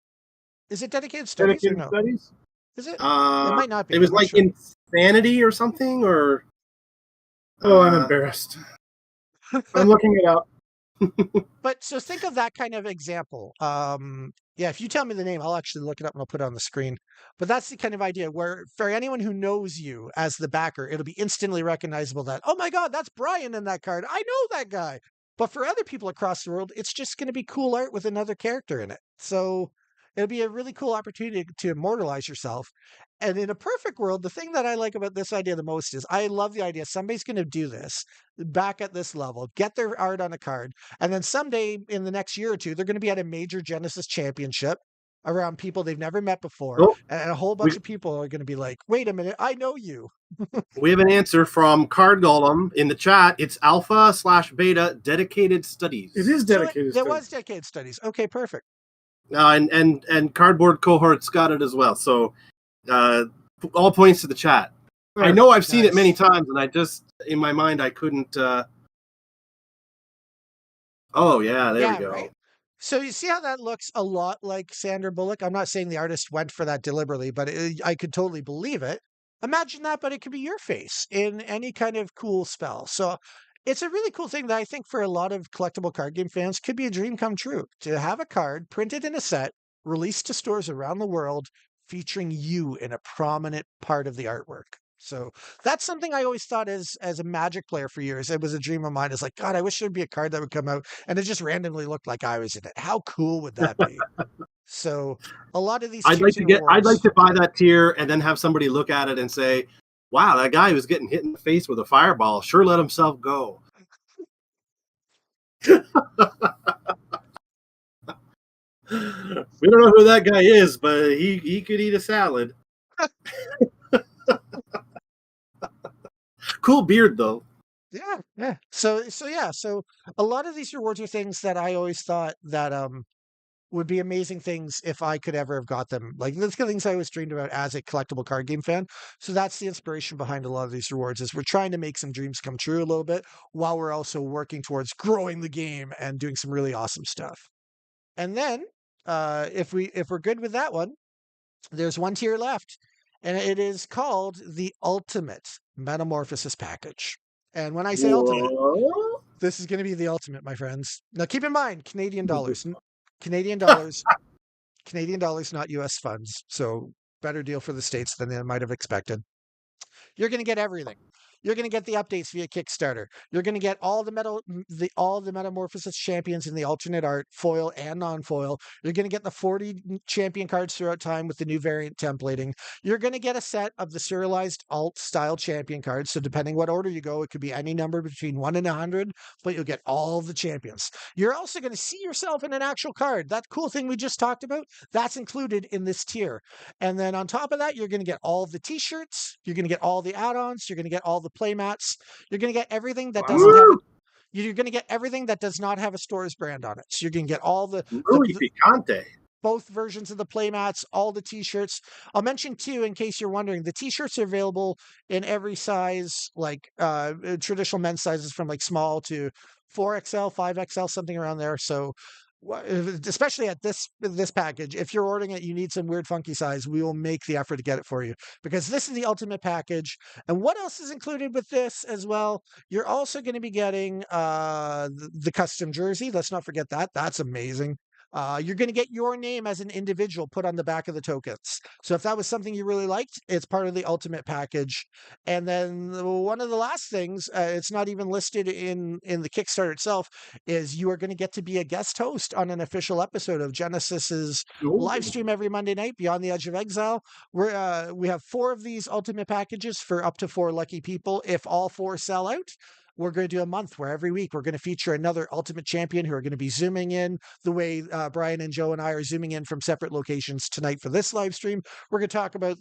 Is it Dedicated Studies or Dedicated no? studies. Is it? It Uh, might not it be. was I'm not like sure. Insanity or something, or Oh, I'm uh, embarrassed. I'm looking it up. But so think of that kind of example. Yeah, if you tell me the name, I'll actually look it up and I'll put it on the screen. But that's the kind of idea where for anyone who knows you as the backer, it'll be instantly recognizable that, oh my God, that's Brian in that card. I know that guy. But for other people across the world, it's just going to be cool art with another character in it. So it'll be a really cool opportunity to immortalize yourself. And in a perfect world, the thing that I like about this idea the most is I love the idea somebody's going to do this back at this level, get their art on a card, and then someday in the next year or two, they're going to be at a major Genesis championship around people they've never met before. oh, And a whole we bunch of people are going to be like, wait a minute, I know you. we have an answer from Card Golem in the chat. It's alpha/beta dedicated studies. It is So dedicated there studies. was decade studies. Okay, perfect. And cardboard cohorts got it as well. So all points to the chat. I know I've seen it many Nice. times, and I just in my mind I couldn't. Oh yeah, there we Yeah, go. right. So you see how that looks a lot like Sandra Bullock? I'm not saying the artist went for that deliberately, but I could totally believe it. Imagine that, but it could be your face in any kind of cool spell. So it's a really cool thing that I think for a lot of collectible card game fans could be a dream come true to have a card printed in a set, released to stores around the world, featuring you in a prominent part of the artwork. So that's something I always thought as a Magic player for years. It was a dream of mine. It's like, God, I wish there'd be a card that would come out and it just randomly looked like I was in it. How cool would that be? So a lot of these tiers and I'd like rewards. to buy that tier and then have somebody look at it and say, "Wow, that guy was getting hit in the face with a fireball. Sure, let himself go." We don't know who that guy is, but he could eat a salad. Cool beard though. Yeah, yeah. So a lot of these rewards are things that I always thought that would be amazing things if I could ever have got them. Like that's the things I always dreamed about as a collectible card game fan. So that's the inspiration behind a lot of these rewards is we're trying to make some dreams come true a little bit while we're also working towards growing the game and doing some really awesome stuff. And then if we're good with that one, there's one tier left. and it is called the Ultimate Metamorphosis Package. And when I say ultimate, What? this is going to be the ultimate, my friends. Now, keep in mind, Canadian dollars, Canadian dollars, Canadian dollars, not U.S. funds. So better deal for the states than they might have expected. You're going to get everything. You're going to get the updates via Kickstarter. You're going to get all the Metamorphosis champions in the alternate art, foil and non-foil. You're going to get the 40 champion cards throughout time with the new variant templating. You're going to get a set of the serialized alt style champion cards. So depending what order you go, it could be any number between 1 and 100, but you'll get all the champions. You're also going to see yourself in an actual card. That cool thing we just talked about, that's included in this tier. And then on top of that, you're going to get all of the t-shirts, you're going to get all the add-ons, you're going to get all the play mats, you're going to get everything that doesn't have Woo! it. You're going to get everything that does not have a store's brand on it. So you're going to get all Muy the picante. both versions of the playmats, all the t-shirts. I'll mention too, in case you're wondering, the t-shirts are available in every size, like traditional men's sizes from like small to 4XL, 5XL, something around there. So especially at this package, if you're ordering it, you need some weird funky size, we will make the effort to get it for you, because this is the ultimate package. And what else is included with this as well? You're also going to be getting the custom jersey. Let's not forget that. That's amazing. You're going to get your name as an individual put on the back of the tokens. So if that was something you really liked, it's part of the ultimate package. And then one of the last things, it's not even listed in the Kickstarter itself, is you are going to get to be a guest host on an official episode of Genesis's Oh, live stream every Monday night, Beyond the Edge of Exile. We have 4 of these ultimate packages for up to 4 lucky people. If all 4 sell out, we're going to do a month where every week we're going to feature another ultimate champion who are going to be zooming in the way Brian and Joe and I are zooming in from separate locations tonight for this live stream. We're going to talk about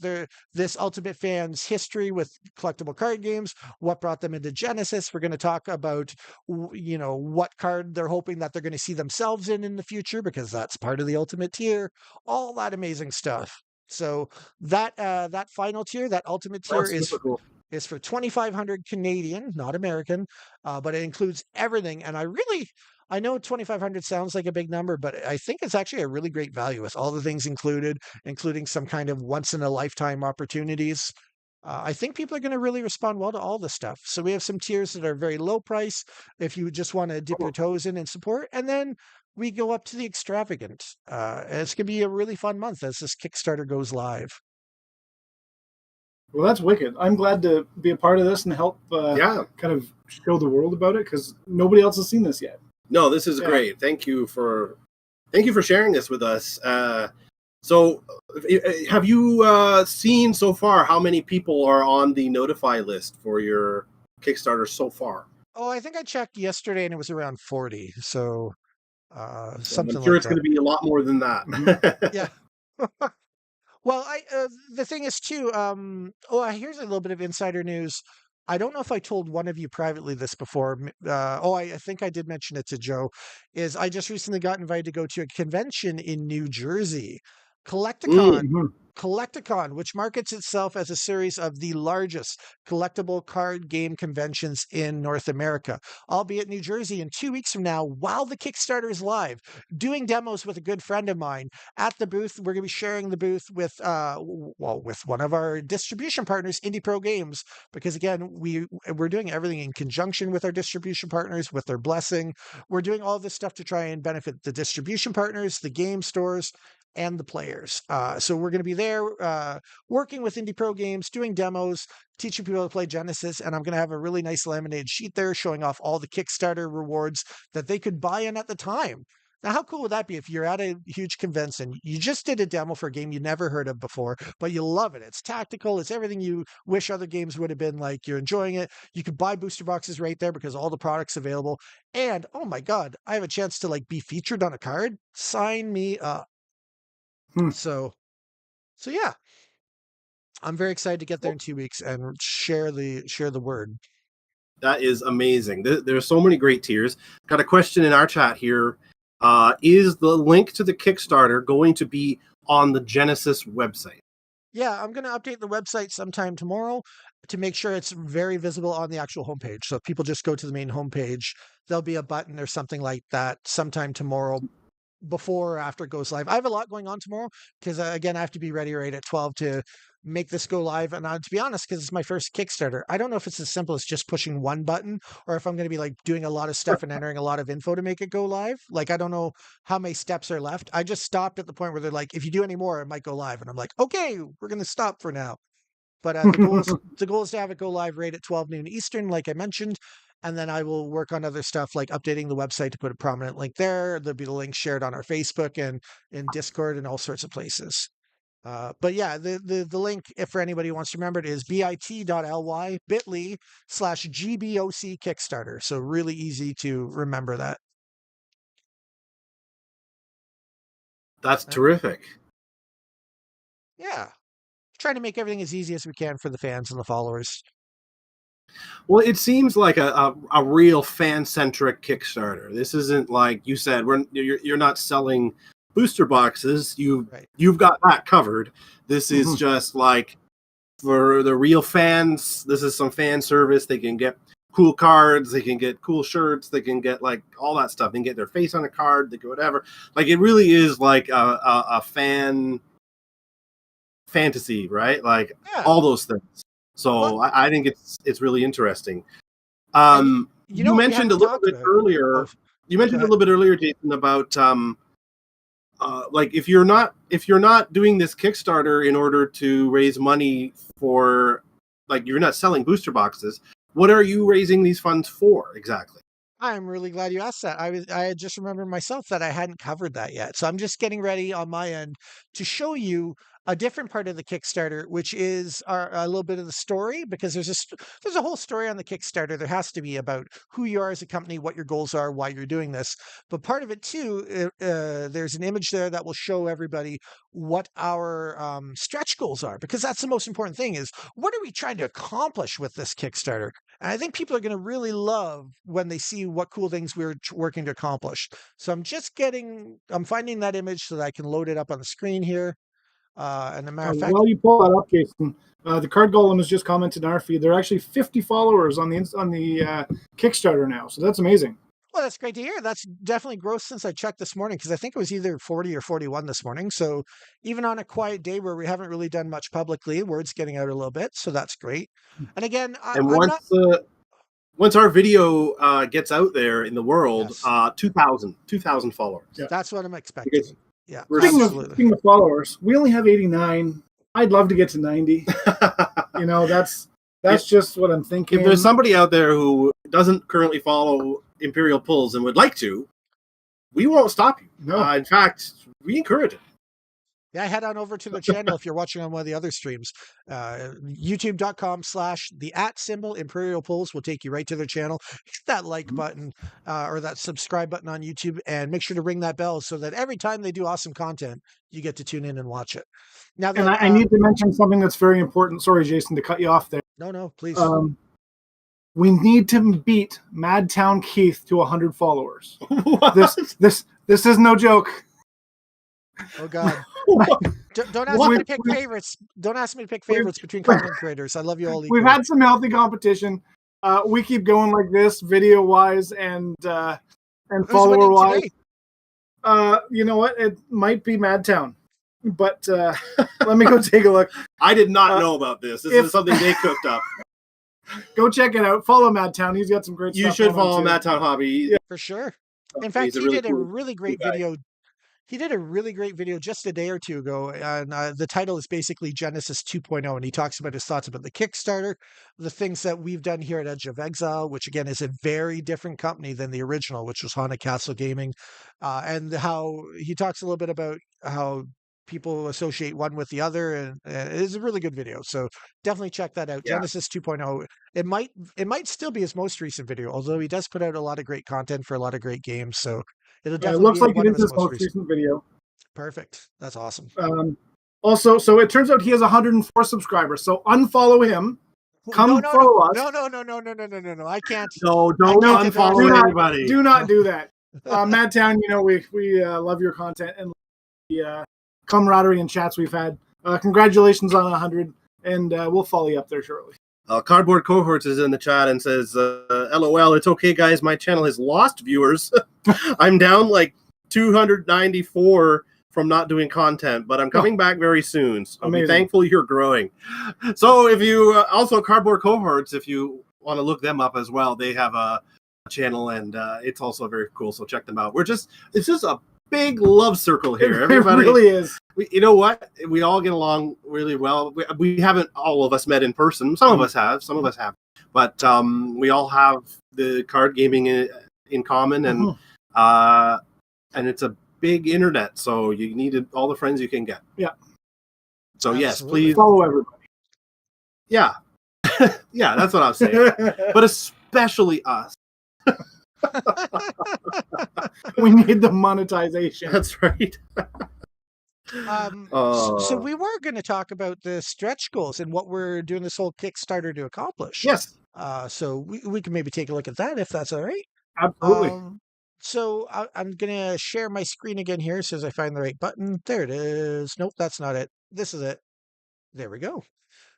this ultimate fan's history with collectible card games, what brought them into Genesis. We're going to talk about what card they're hoping that they're going to see themselves in the future, because that's part of the ultimate tier. All that amazing stuff. So that final tier, that ultimate tier, That's super cool. is for 2,500 Canadian, not American, but it includes everything. And I know 2,500 sounds like a big number, but I think it's actually a really great value with all the things included, including some kind of once in a lifetime opportunities. I think people are going to really respond well to all this stuff. So we have some tiers that are very low price if you just want to dip your toes in and support. And then we go up to the extravagant. It's going to be a really fun month as this Kickstarter goes live. well, that's wicked. I'm glad to be a part of this and help Yeah. kind of show the world about it, because nobody else has seen this yet. No, this is great. Thank you for sharing this with us. So, have you seen so far how many people are on the notify list for your Kickstarter so far? Oh, I think I checked yesterday and it was around 40. So So I'm something sure like it's going that. to be a lot more than that. Yeah. Well, the thing is too, here's a little bit of insider news. I don't know if I told one of you privately this before. I think I did mention it to Joe. Is I just recently got invited to go to a convention in New Jersey, Collecticon. Mhm. Collecticon, which markets itself as a series of the largest collectible card game conventions in North America. I'll be at New Jersey in 2 weeks from now while the Kickstarter is live, doing demos with a good friend of mine at the booth. We're going to be sharing the booth with with one of our distribution partners, Indie Pro Games, because again, we're doing everything in conjunction with our distribution partners, with their blessing. We're doing all this stuff to try and benefit the distribution partners, the game stores, and the players. So we're going to be there working with Indie Pro Games, doing demos, teaching people to play Genesis, and I'm going to have a really nice laminated sheet there showing off all the Kickstarter rewards that they could buy in at the time. Now, how cool would that be if you're at a huge convention, you just did a demo for a game you never heard of before, but you love it. It's tactical. It's everything you wish other games would have been like. You're enjoying it. You can buy booster boxes right there because all the products available. And oh my God, I have a chance to be featured on a card. Sign me up. Hmm. So yeah, I'm very excited to get there in 2 weeks and share the word. That is amazing. There's so many great tiers. Got a question in our chat here. Is the link to the Kickstarter going to be on the Genesis website? Yeah, I'm going to update the website sometime tomorrow to make sure it's very visible on the actual homepage. So if people just go to the main homepage, there'll be a button or something like that sometime tomorrow before or after it goes live. I have a lot going on tomorrow because again, I have to be ready right at 12 to make this go live. And to be honest, because it's my first Kickstarter, I don't know if it's as simple as just pushing one button or if I'm going to be like doing a lot of stuff and entering a lot of info to make it go live. Like, I don't know how many steps are left. I just stopped at the point where they're like, if you do any more, it might go live. And I'm like, okay, we're going to stop for now. But the goal is to have it go live right at 12 noon Eastern, like I mentioned. And then I will work on other stuff like updating the website to put a prominent link there. There'll be the link shared on our Facebook and in Discord and all sorts of places. But yeah, the link, if for anybody who wants to remember it, is bit.ly/GBOC Kickstarter. So really easy to remember that. That's terrific. Yeah. Trying to make everything as easy as we can for the fans and the followers. Well, it seems like a real fan-centric Kickstarter. This isn't like you said, you're not selling booster boxes. You've got that covered. This is just like for the real fans. This is some fan service. They can get cool cards. They can get cool shirts. They can get like all that stuff. They can get their face on a card. They can whatever. Like it really is like a fan fantasy, right? Like all those things. So I think it's really interesting. You mentioned a little bit earlier. You mentioned a little bit earlier, Jason, about like if you're not doing this Kickstarter in order to raise money for, like, you're not selling booster boxes. What are you raising these funds for exactly? I'm really glad you asked that. I had just remembered myself that I hadn't covered that yet. So I'm just getting ready on my end to show you a different part of the Kickstarter, which is a little bit of the story, because there's a whole story on the Kickstarter. There has to be about who you are as a company, what your goals are, why you're doing this. But part of it too, there's an image there that will show everybody what our stretch goals are, because that's the most important thing: is what are we trying to accomplish with this Kickstarter? And I think people are going to really love when they see what cool things we're working to accomplish. So I'm finding that image so that I can load it up on the screen here. And a matter of fact, while you pull that up, Jason, the Card Golem has just commented in our feed. There are actually 50 followers on the Kickstarter now, so that's amazing. Well, that's great to hear. That's definitely growth since I checked this morning, because I think it was either 40 or 41 this morning. So even on a quiet day where we haven't really done much publicly, word's getting out a little bit. So that's great. And again, once our video gets out there in the world, 2,000 followers. Yeah. That's what I'm expecting. Yeah, speaking of followers, we only have 89. I'd love to get to 90. That's just what I'm thinking. If there's somebody out there who doesn't currently follow Imperial Pulls and would like to, we won't stop you. No. In fact, we encourage it. Yeah, head on over to the channel if you're watching on one of the other streams. YouTube.com/the Imperial Pulls will take you right to their channel. Hit that like button or that subscribe button on YouTube, and make sure to ring that bell so that every time they do awesome content, you get to tune in and watch it. Now, and I need to mention something that's very important. Sorry, Jason, to cut you off there. No, please. We need to beat Madtown Keith to 100 followers. This is no joke. Oh God! Don't ask me to pick favorites. Don't ask me to pick favorites between content creators. I love you all equally. We've had some healthy competition. We keep going like this, video wise and follower wise. You know what? It might be Madtown, but let me go take a look. I did not know about this. This is something they cooked up. Go check it out. Follow Madtown. He's got some great stuff. You should follow Madtown Hobby. Yeah, for sure. In fact, he did a really great video. He did a really great video just a day or two ago, and the title is basically Genesis 2.0, and he talks about his thoughts about the Kickstarter, the things that we've done here at Edge of Exile, which again is a very different company than the original, which was Haunted Castle Gaming, and how he talks a little bit about how people associate one with the other, and it is a really good video. So definitely check that out. Yeah. Genesis 2.0. It might still be his most recent video, although he does put out a lot of great content for a lot of great games. So it'll definitely looks like it is his most recent video. Perfect. That's awesome. Also, so it turns out he has 104 subscribers. So unfollow him. Follow us. No. I can't. No, don't unfollow anybody. Do not do that. Madtown, we love your content and the camaraderie and chats we've had. Congratulations on 100, and we'll follow you up there shortly. Cardboard Cohorts is in the chat and says, LOL, it's okay, guys. My channel has lost viewers. I'm down like 294 from not doing content, but I'm coming back very soon. So be Amazing. thankful you're growing. So if you also Cardboard Cohorts, if you want to look them up as well, they have a channel, and it's also very cool. So check them out. It's just a big love circle here. Everybody It really is. you know what? We all get along really well. We haven't all of us met in person. Some of us have. Some of us have. But we all have the card gaming in common, and it's a big internet, so you need all the friends you can get. Yeah. So Absolutely. yes, please Follow everybody. Yeah. Yeah, that's what I'm saying. But especially us. We need the monetization. That's right. So we were going to talk about the stretch goals and what we're doing this whole Kickstarter to accomplish. Yes. So we can maybe take a look at that if that's all right. Absolutely. So I'm going to share my screen again here as soon as I find the right button. There it is. Nope, that's not it. This is it. There we go.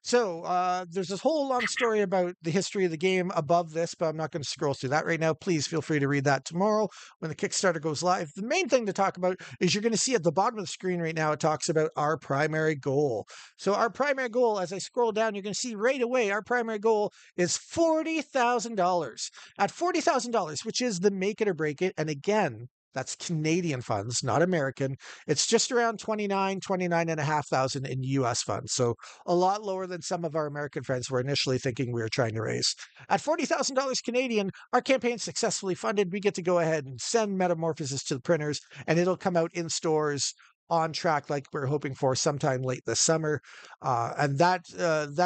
So there's this whole long story about the history of the game above this, but I'm not going to scroll through that right now. Please feel free to read that tomorrow when the Kickstarter goes live. The main thing to talk about is you're going to see at the bottom of the screen right now, it talks about our primary goal. So our primary goal, as I scroll down, you're going to see right away, our primary goal is $40,000. At $40,000, which is the make it or break it. And again, that's Canadian funds, not American. It's just around 29,500 in US funds. So a lot lower than some of our American friends were initially thinking we were trying to raise. At $40,000 Canadian, our campaign successfully funded. We get to go ahead and send Metamorphosis to the printers, and it'll come out in stores on track like we're hoping for sometime late this summer. And that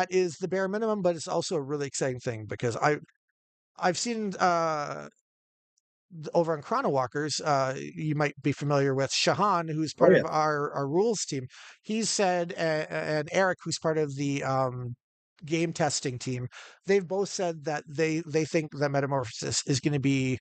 is the bare minimum, but it's also a really exciting thing because I've seen over on Chrono Walkers, you might be familiar with Shahan, who's part of our rules team. He said, and Eric, who's part of the game testing team, they've both said that they think that Metamorphosis is going to be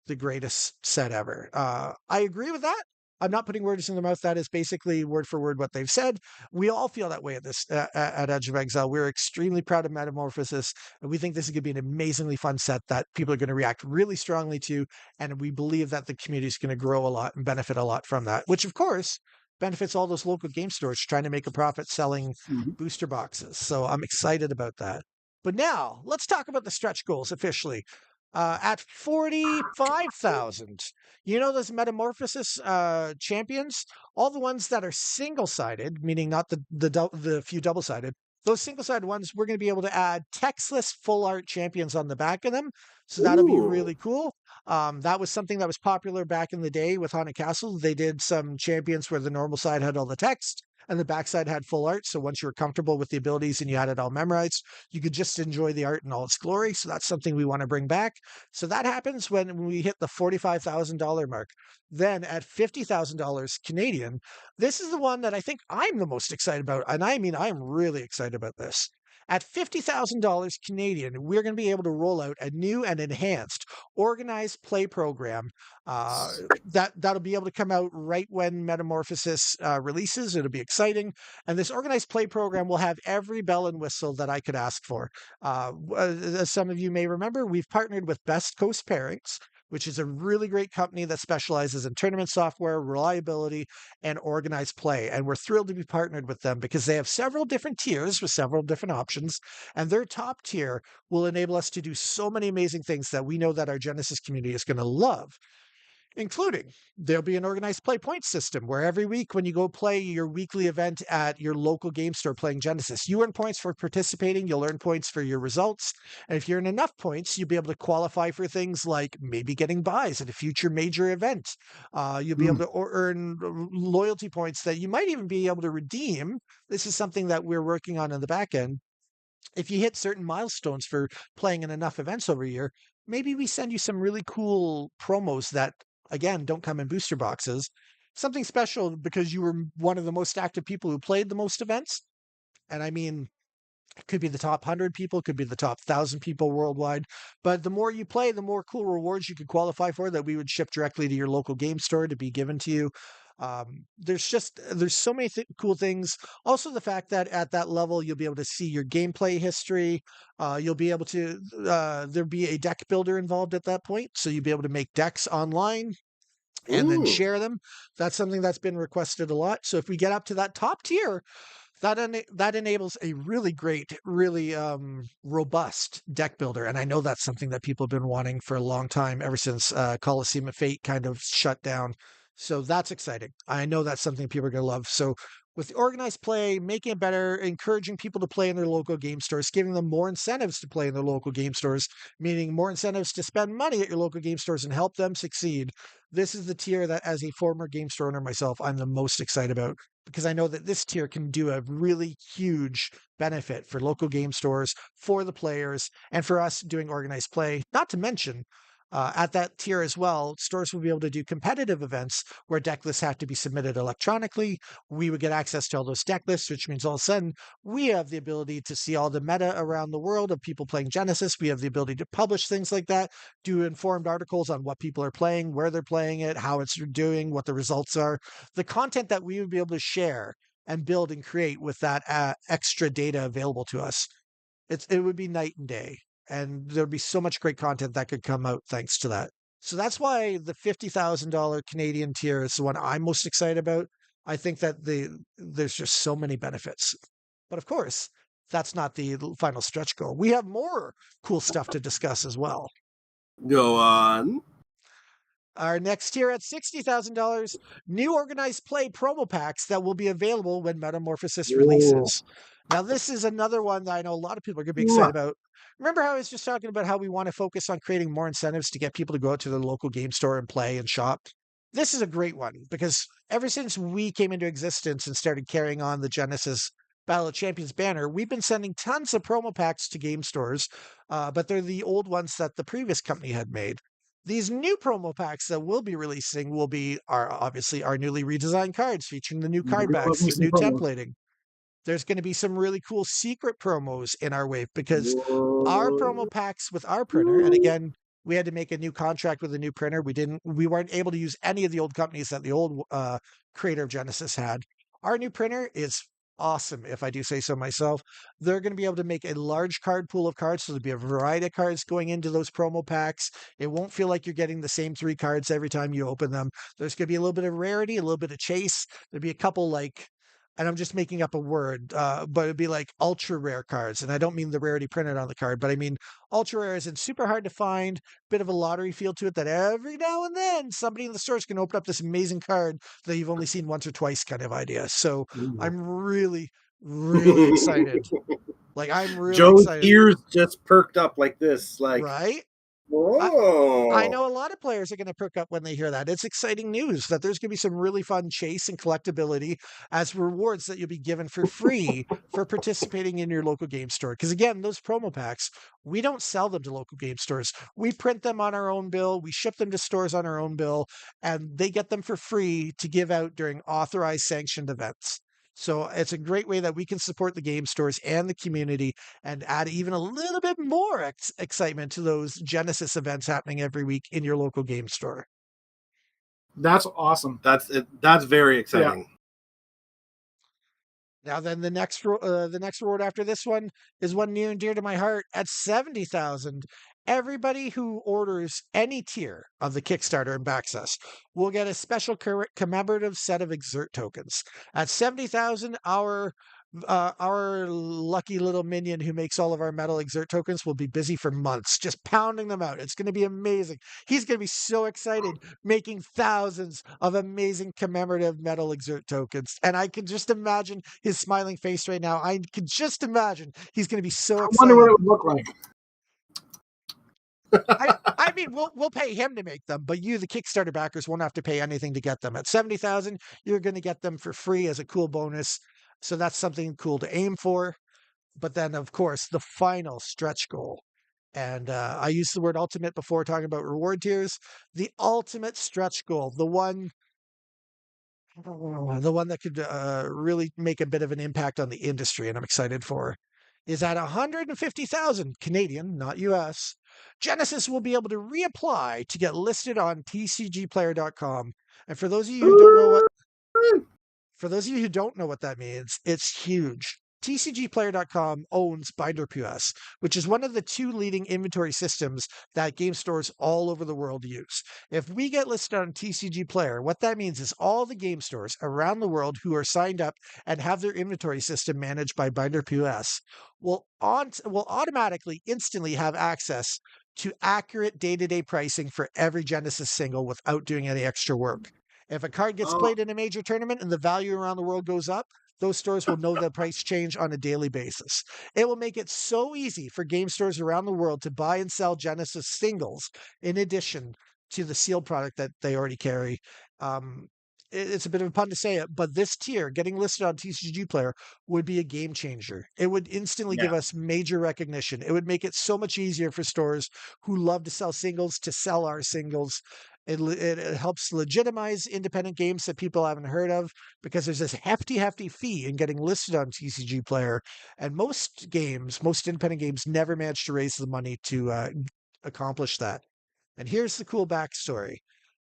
the greatest set ever. I agree with that. I'm not putting words in their mouth. That is basically word for word what they've said. We all feel that way at this at Edge of Exile. We're extremely proud of Metamorphosis, and we think this is going to be an amazingly fun set that people are going to react really strongly to, and we believe that the community is going to grow a lot and benefit a lot from that, which of course benefits all those local game stores trying to make a profit selling booster boxes. So I'm excited about that. But now let's talk about the stretch goals officially. At 45,000, you know those Metamorphosis champions, all the ones that are single-sided, meaning not the few double-sided. Those single-sided ones, we're going to be able to add textless full art champions on the back of them. So that'll be really cool. That was something that was popular back in the day with Haunted Castle. They did some champions where the normal side had all the text and the backside had full art. So once you were comfortable with the abilities and you had it all memorized, you could just enjoy the art in all its glory. So that's something we want to bring back. So that happens when we hit the $45,000 mark. Then at $50,000 Canadian, this is the one that I think I'm the most excited about. And I mean, I'm really excited about this. At $50,000 Canadian, we're going to be able to roll out a new and enhanced organized play program that'll be able to come out right when Metamorphosis releases. It'll be exciting. And this organized play program will have every bell and whistle that I could ask for. As some of you may remember, we've partnered with Best Coast Pairings, which is a really great company that specializes in tournament software, reliability, and organized play. And we're thrilled to be partnered with them because they have several different tiers with several different options. And their top tier will enable us to do so many amazing things that we know that our Genesis community is going to love. Including, there'll be an organized play point system where every week when you go play your weekly event at your local game store playing Genesis, you earn points for participating, you'll earn points for your results, and if you earn enough points, you'll be able to qualify for things like maybe getting buys at a future major event. You'll be able to earn loyalty points that you might even be able to redeem. This is something that we're working on in the back end. If you hit certain milestones for playing in enough events over a year, maybe we send you some really cool promos that again don't come in booster boxes, something special because you were one of the most active people who played the most events. And I mean, it could be the top 100 people, could be the top 1,000 people worldwide, but the more you play, the more cool rewards you could qualify for that we would ship directly to your local game store to be given to you. There's so many cool things. Also, the fact that at that level you'll be able to see your gameplay history. You'll be able to there'll be a deck builder involved at that point, so you'll be able to make decks online. and then Ooh. share them. That's something that's been requested a lot. So if we get up to that top tier, that enables a really great, really robust deck builder, and I know that's something that people have been wanting for a long time, ever since Coliseum of Fate kind of shut down. So that's exciting. I know that's something people are going to love. So with organized play, making it better, encouraging people to play in their local game stores, giving them more incentives to play in their local game stores, meaning more incentives to spend money at your local game stores and help them succeed. This is the tier that, as a former game store owner myself, I'm the most excited about, because I know that this tier can do a really huge benefit for local game stores, for the players, and for us doing organized play. Not to mention, at that tier as well, stores will be able to do competitive events where deck lists have to be submitted electronically. We would get access to all those deck lists, which means all of a sudden we have the ability to see all the meta around the world of people playing Genesis. We have the ability to publish things like that, do informed articles on what people are playing, where they're playing it, how it's doing, what the results are. The content that we would be able to share and build and create with that extra data available to us, it would be night and day, and there'd be so much great content that could come out thanks to that. So that's why the $50,000 Canadian tier is the one I'm most excited about. I think that there's just so many benefits. But of course, that's not the final stretch goal. We have more cool stuff to discuss as well. Go on. Our next tier at $60,000, new organized play promo packs that will be available when Metamorphosis Whoa. releases. Now, this is another one that I know a lot of people are going to be excited Mwah. about. Remember how I was just talking about how we want to focus on creating more incentives to get people to go out to their local game store and play and shop? This is a great one, because ever since we came into existence and started carrying on the Genesis Battle of Champions banner, we've been sending tons of promo packs to game stores, but they're the old ones that the previous company had made. These new promo packs that we'll be releasing will be obviously our newly redesigned cards featuring the new card We love backs, me the some new promos. templating. There's going to be some really cool secret promos in our wave, because our Whoa. promo packs with our printer, and again, we had to make a new contract with a new printer. We weren't able to use any of the old companies that the old creator of Genesis had. Our new printer is awesome, if I do say so myself. They're going to be able to make a large card pool of cards, so there'll be a variety of cards going into those promo packs. It won't feel like you're getting the same 3 cards every time you open them. There's going to be a little bit of rarity, a little bit of chase. There'll be a couple, like, and I'm just making up a word, but it'd be like ultra rare cards. And I don't mean the rarity printed on the card, but I mean ultra rare is in super hard to find, bit of a lottery feel to it, that every now and then somebody in the stores can open up this amazing card that you've only seen once or twice kind of idea. So I'm really, really excited. Like, I'm really Joe's excited, ears just perked up like this. Like, right? I whoa. know a lot of players are going to perk up when they hear that. It's exciting news that there's going to be some really fun chase and collectability as rewards that you'll be given for free for participating in your local game store. Because again, those promo packs, we don't sell them to local game stores. We print them on our own bill, we ship them to stores on our own bill, and they get them for free to give out during authorized sanctioned events. So it's a great way that we can support the game stores and the community and add even a little bit more excitement to those Genesis events happening every week in your local game store. That's awesome. That's it. That's very Yeah. exciting. Now, then the next reward after this one is one near and dear to my heart at 70,000. Everybody who orders any tier of the Kickstarter and backs us will get a special commemorative set of exert tokens. At 70,000, our lucky little minion who makes all of our metal exert tokens will be busy for months just pounding them out. It's going to be amazing. He's going to be so excited making thousands of amazing commemorative metal exert tokens. And I can just imagine his smiling face right now. I can just imagine he's going to be so I wonder what excited. it would look like. I mean, we'll pay him to make them, but you, the Kickstarter backers, won't have to pay anything to get them. At 70,000, you're going to get them for free as a cool bonus. So that's something cool to aim for. But then, of course, the final stretch goal. And I used the word ultimate before talking about reward tiers. The ultimate stretch goal, the one that could really make a bit of an impact on the industry, and I'm excited for, is at 150,000 Canadian, not US. Genesis will be able to reapply to get listed on tcgplayer.com. And for those of you who don't know what that means, it's huge. TCGplayer.com owns BinderPOS, which is one of the two leading inventory systems that game stores all over the world use. If we get listed on TCG Player, what that means is all the game stores around the world who are signed up and have their inventory system managed by BinderPOS will automatically, instantly have access to accurate day-to-day pricing for every Genesis single without doing any extra work. If a card gets Oh, played in a major tournament and the value around the world goes up, those stores will know the price change on a daily basis. It will make it so easy for game stores around the world to buy and sell Genesis singles in addition to the sealed product that they already carry. Um, it's a bit of a pun to say it, but this tier, getting listed on TCG Player, would be a game changer. It would instantly yeah. give us major recognition. It would make it so much easier for stores who love to sell singles to sell our singles. It helps legitimize independent games that people haven't heard of because there's this hefty fee in getting listed on TCG Player. And most independent games never manage to raise the money to accomplish that. And here's the cool backstory.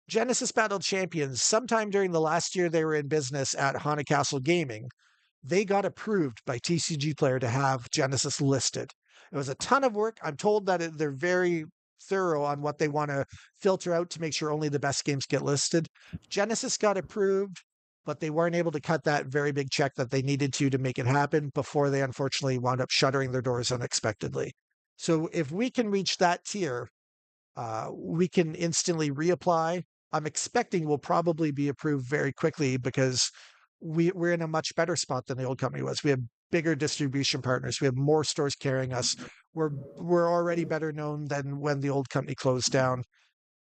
Genesis Battle Champions, sometime during the last year they were in business at Haunted Castle Gaming, they got approved by TCG Player to have Genesis listed. It was a ton of work. I'm told that they're very thorough on what they want to filter out to make sure only the best games get listed. Genesis got approved, but they weren't able to cut that very big check that they needed to make it happen before they unfortunately wound up shuttering their doors unexpectedly. So if we can reach that tier, we can instantly reapply. I'm expecting we'll probably be approved very quickly because we're in a much better spot than the old company was. We have bigger distribution partners. We have more stores carrying us. We're already better known than when the old company closed down.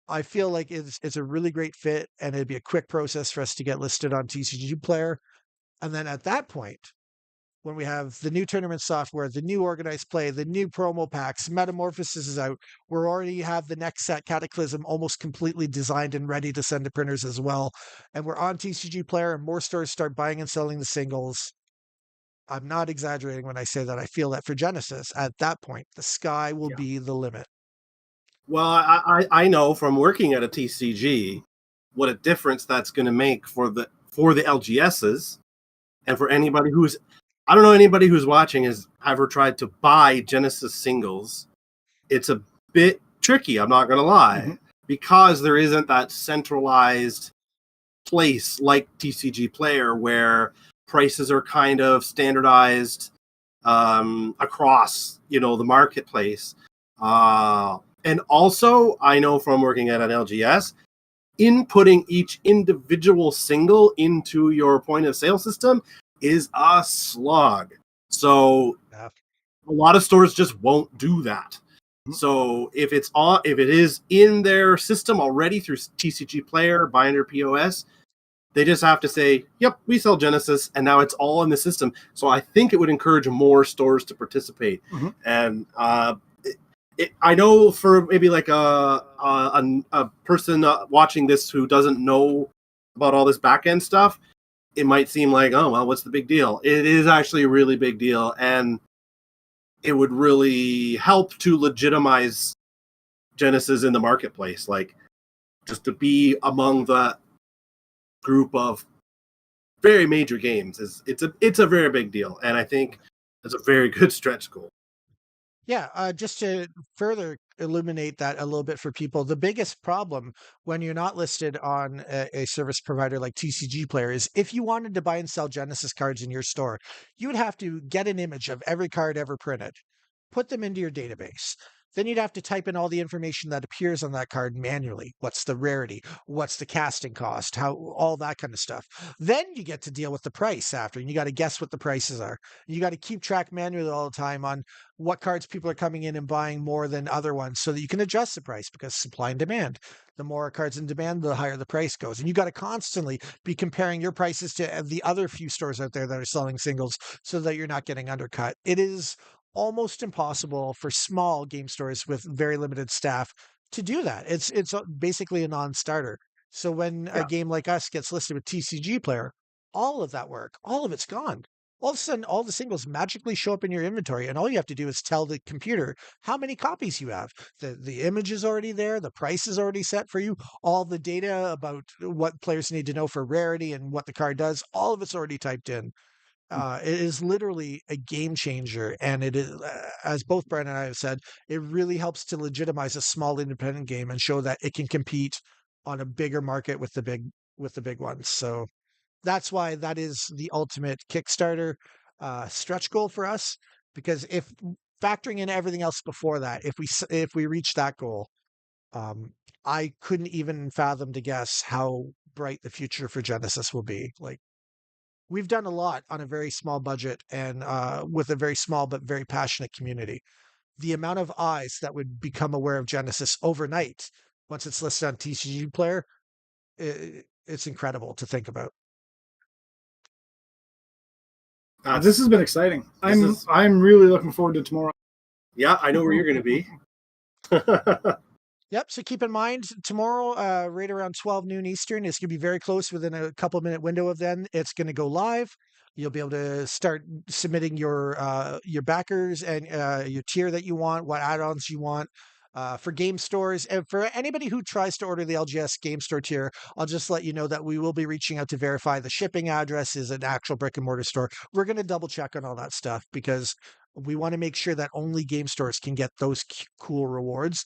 I feel like it's a really great fit, and it'd be a quick process for us to get listed on TCG Player. And then at that point, when we have the new tournament software, the new organized play, the new promo packs, Metamorphosis is out. We already have the next set, Cataclysm, almost completely designed and ready to send to printers as well. And we're on TCG Player, and more stores start buying and selling the singles. I'm not exaggerating when I say that. I feel that for Genesis, at that point, the sky will be the limit. Well, I know from working at a TCG what a difference that's going to make for the LGSs and for anybody who's I don't know anybody who's watching has ever tried to buy Genesis singles. It's a bit tricky, I'm not going to lie, because there isn't that centralized place like TCG Player where prices are kind of standardized across, the marketplace. And also, I know from working at an LGS, inputting each individual single into your point of sale system is a slog. So a lot of stores just won't do that. So if it is in their system already through TCG Player, Binder POS, they just have to say, yep, we sell Genesis, and now it's all in the system. So I think it would encourage more stores to participate. And I know for maybe like a person watching this who doesn't know about all this back end stuff, it might seem like, oh, well, what's the big deal? It is actually a really big deal, and it would really help to legitimize Genesis in the marketplace, like just to be among the group of very major games. It's a very big deal, and I think it's a very good stretch goal. Yeah, just to further illuminate that a little bit for people, the biggest problem when you're not listed on a service provider like TCG Player is if you wanted to buy and sell Genesis cards in your store, you would have to get an image of every card ever printed, put them into your database. Then you'd have to type in all the information that appears on that card manually. What's the rarity? What's the casting cost? How all that kind of stuff. Then you get to deal with the price after, and you got to guess what the prices are. You got to keep track manually all the time on what cards people are coming in and buying more than other ones so that you can adjust the price because supply and demand. The more cards in demand, the higher the price goes. And you got to constantly be comparing your prices to the other few stores out there that are selling singles so that you're not getting undercut. It is almost impossible for small game stores with very limited staff to do that. It's basically a non-starter. So when a game like us gets listed with TCG Player, all of that work, all of it's gone. All of a sudden, all the singles magically show up in your inventory, and all you have to do is tell the computer how many copies you have. The image is already there, the price is already set for you, all the data about what players need to know for rarity and what the card does, all of it's already typed in. It is literally a game changer, and it is, as both Brian and I have said, it really helps to legitimize a small independent game and show that it can compete on a bigger market with the big ones. So that's why that is the ultimate Kickstarter stretch goal for us. Because if factoring in everything else before that, if we reach that goal, um, I couldn't even fathom to guess how bright the future for Genesis will be. Like, we've done a lot on a very small budget and with a very small but very passionate community. The amount of eyes that would become aware of Genesis overnight once it's listed on TCG Player, it's incredible to think about. This has been exciting. This I'm really looking forward to tomorrow. Yeah, I know where you're going to be. Yep. So keep in mind tomorrow, right around 12 noon Eastern, it's going to be very close within a couple minute window of then. It's going to go live. You'll be able to start submitting your backers and your tier that you want, what add-ons you want. For game stores and for anybody who tries to order the LGS game store tier, I'll just let you know that we will be reaching out to verify the shipping address is an actual brick and mortar store. We're going to double check on all that stuff because we want to make sure that only game stores can get those cool rewards.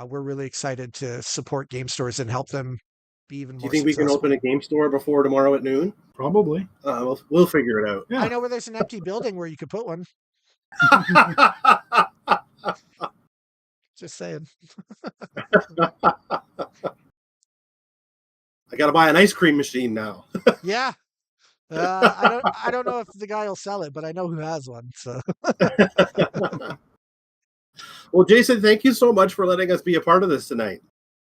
We're really excited to support game stores and help them be even Do more you think we can successful. open a game store before tomorrow at noon? Probably. We'll figure it out. Yeah. I know where there's an empty building where you could put one. Just saying. I got to buy an ice cream machine now. Yeah. I don't know if the guy will sell it, but I know who has one. So Well, Jason, thank you so much for letting us be a part of this tonight.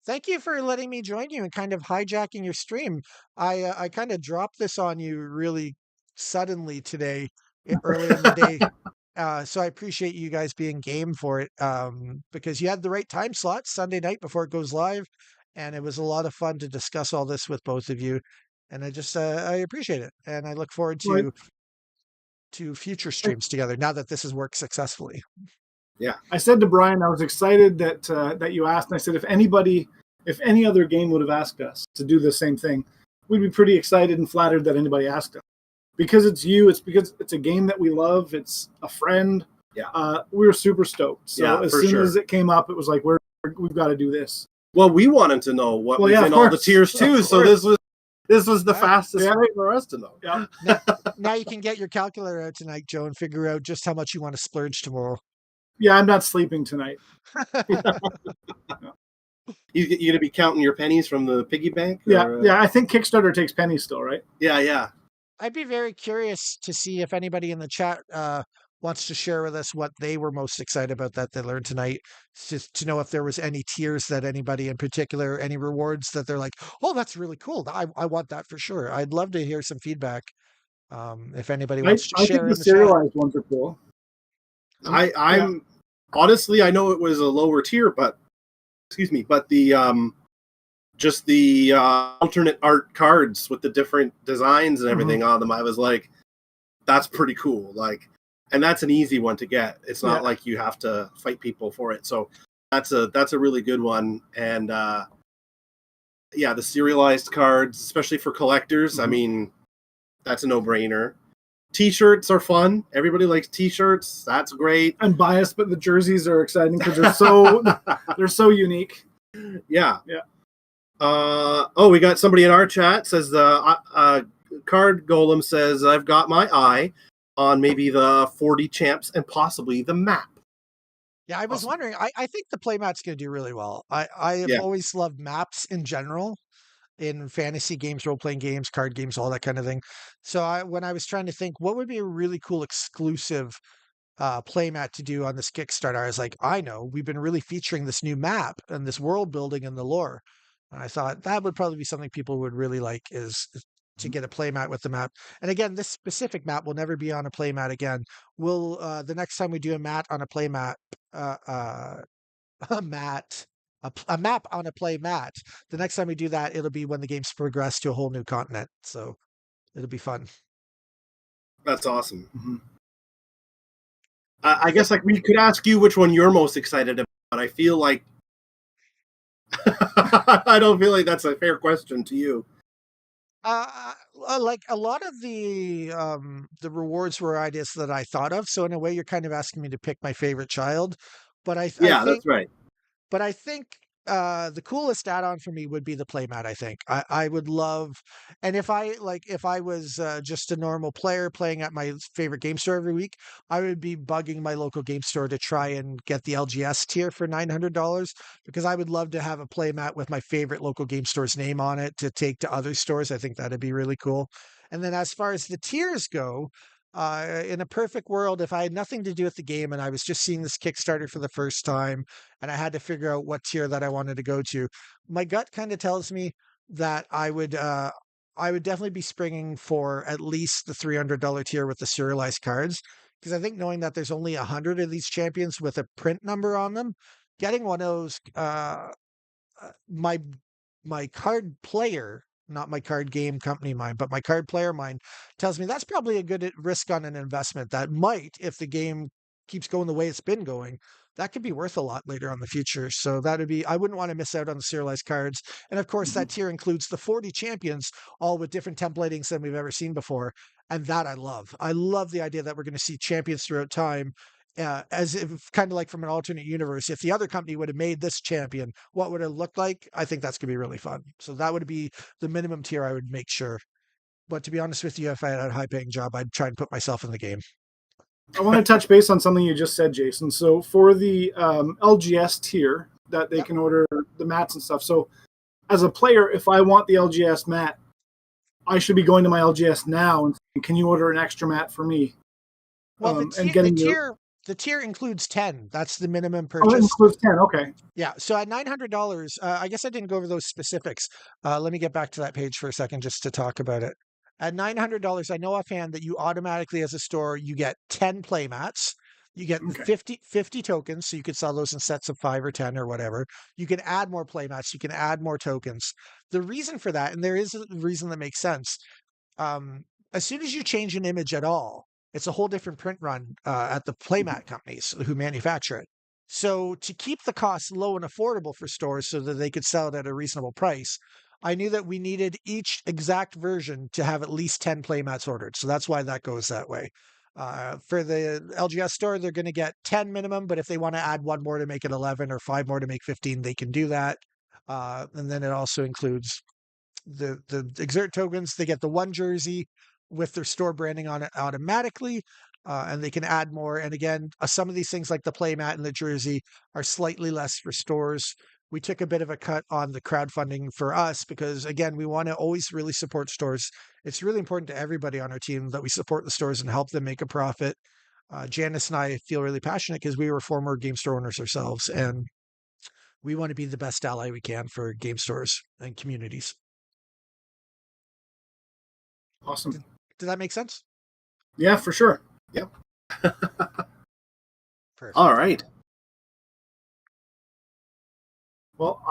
thank you for letting me join you and kind of hijacking your stream. I kind of dropped this on you really suddenly today, early in the day. So I appreciate you guys being game for it because you had the right time slot Sunday night before it goes live, and it was a lot of fun to discuss all this with both of you. And I appreciate it, and I look forward Right. to future streams together now that this has worked successfully. Yeah. I said to Brian, I was excited that you asked. And I said, if any other game would have asked us to do the same thing, we'd be pretty excited and flattered that anybody asked us. Because it's you, it's because it's a game that we love. It's a friend. Yeah. We were super stoked. So Yeah, as for soon sure. as it came up, it was like we've got to do this. Well, we wanted to know what Well, was yeah, in of all the course. tiers too. Of So course. this was the Yeah. fastest Yeah. way for us to know. Yeah. Now you can get your calculator out tonight, Joe, and figure out just how much you want to splurge tomorrow. Yeah, I'm not sleeping tonight. You going to be counting your pennies from the piggy bank? Yeah, or, yeah. I think Kickstarter takes pennies still, right? Yeah. I'd be very curious to see if anybody in the chat wants to share with us what they were most excited about that they learned tonight. Just to know if there was any tiers that anybody in particular, any rewards that they're like, oh, that's really cool. I want that for sure. I'd love to hear some feedback. If anybody wants to I think share the in the chat. serialized ones are cool. I'm honestly, I know it was a lower tier, but the just the alternate art cards with the different designs and everything on them, I was like, that's pretty cool. Like, and that's an easy one to get. It's not like you have to fight people for it. So that's a really good one. And the serialized cards, especially for collectors, I mean, that's a no-brainer. T-shirts are fun. Everybody likes T-shirts. That's great. I'm biased, but the jerseys are exciting because they're so unique. Yeah. Yeah. We got somebody in our chat says the card golem says I've got my eye on maybe the 40 champs and possibly the map. Yeah, I was wondering. I think the playmat's going to do really well. I have always loved maps in general in fantasy games, role-playing games, card games, all that kind of thing. So when I was trying to think what would be a really cool exclusive playmat to do on this Kickstarter, I was like, I know, we've been really featuring this new map and this world building and the lore. And I thought that would probably be something people would really like is to get a playmat with the map. And again, this specific map will never be on a playmat again. We'll the next time we do a mat on a playmat, a map on a play mat. The next time we do that, it'll be when the game's progress to a whole new continent. So it'll be fun. That's awesome. Mm-hmm. I guess like we could ask you which one you're most excited about, but I feel like I don't feel like that's a fair question to you. Like a lot of the rewards were ideas that I thought of. So in a way, you're kind of asking me to pick my favorite child, but I Yeah, think that's right. the coolest add-on for me would be the playmat, I think. I would love, and if I was just a normal player playing at my favorite game store every week, I would be bugging my local game store to try and get the LGS tier for $900 because I would love to have a playmat with my favorite local game store's name on it to take to other stores. I think that'd be really cool. And then as far as the tiers go, in a perfect world, if I had nothing to do with the game and I was just seeing this Kickstarter for the first time, and I had to figure out what tier that I wanted to go to, my gut kind of tells me that I would definitely be springing for at least the $300 tier with the serialized cards because I think knowing that there's only 100 of these champions with a print number on them, getting one of those my card player, not my card game company mind, but my card player mind tells me that's probably a good risk on an investment that might, if the game keeps going the way it's been going, that could be worth a lot later on in the future. So that would be, I wouldn't want to miss out on the serialized cards. And of course, Mhm. that tier includes the 40 champions, all with different templatings than we've ever seen before. And that I love. I love the idea that we're going to see champions throughout time. As if kind of like from an alternate universe, if the other company would have made this champion, what would it look like? I think that's gonna be really fun. So that would be the minimum tier I would make sure. But to be honest with you, if I had a high paying job, I'd try and put myself in the game. I want to touch base on something you just said, Jason. So for the LGS tier that they Yep. can order the mats and stuff. So as a player, if I want the LGS mat, I should be going to my LGS now and saying, can you order an extra mat for me? Well, And getting your, the tier includes 10. That's the minimum oh, it purchase. includes 10. Okay. Yeah. So at $900, I guess I didn't go over those specifics. Let me get back to that page for a second just to talk about it. At $900, I know offhand that you automatically, as a store, you get 10 play mats. You get Okay. 50 tokens, so you could sell those in sets of 5 or 10 or whatever. You can add more play mats. You can add more tokens. The reason for that, and there is a reason that makes sense, um, as soon as you change an image at all, it's a whole different print run at the playmat companies who manufacture it. So to keep the costs low and affordable for stores so that they could sell it at a reasonable price, I knew that we needed each exact version to have at least 10 playmats ordered. So that's why that goes that way. For the LGS store, they're going to get 10 minimum, but if they want to add one more to make it 11 or five more to make 15, they can do that. And then it also includes the exert tokens. They get the one jersey with their store branding on it automatically, and they can add more. And again, some of these things like the playmat and the jersey are slightly less for stores. We took a bit of a cut on the crowdfunding for us because again, we want to always really support stores. It's really important to everybody on our team that we support the stores and help them make a profit. Janice and I feel really passionate because we were former game store owners ourselves, and we want to be the best ally we can for game stores and communities. Awesome. Did that make sense? Yeah, for sure. Yep. All Perfect. right. Well,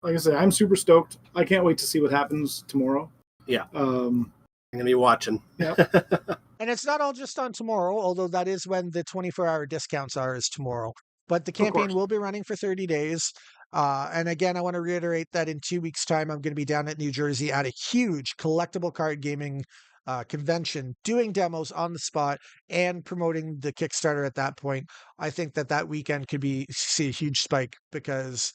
like I said, I'm super stoked. I can't wait to see what happens tomorrow. Yeah, Um, I'm gonna be watching. yeah, And it's not all just on tomorrow, although that is when the 24-hour discounts are, is tomorrow. But the of campaign course. will be running for 30 days. And again, I want to reiterate that in 2 weeks' time, I'm going to be down at New Jersey at a huge collectible card gaming convention, doing demos on the spot and promoting the Kickstarter at that point. I think that that weekend could be see a huge spike because,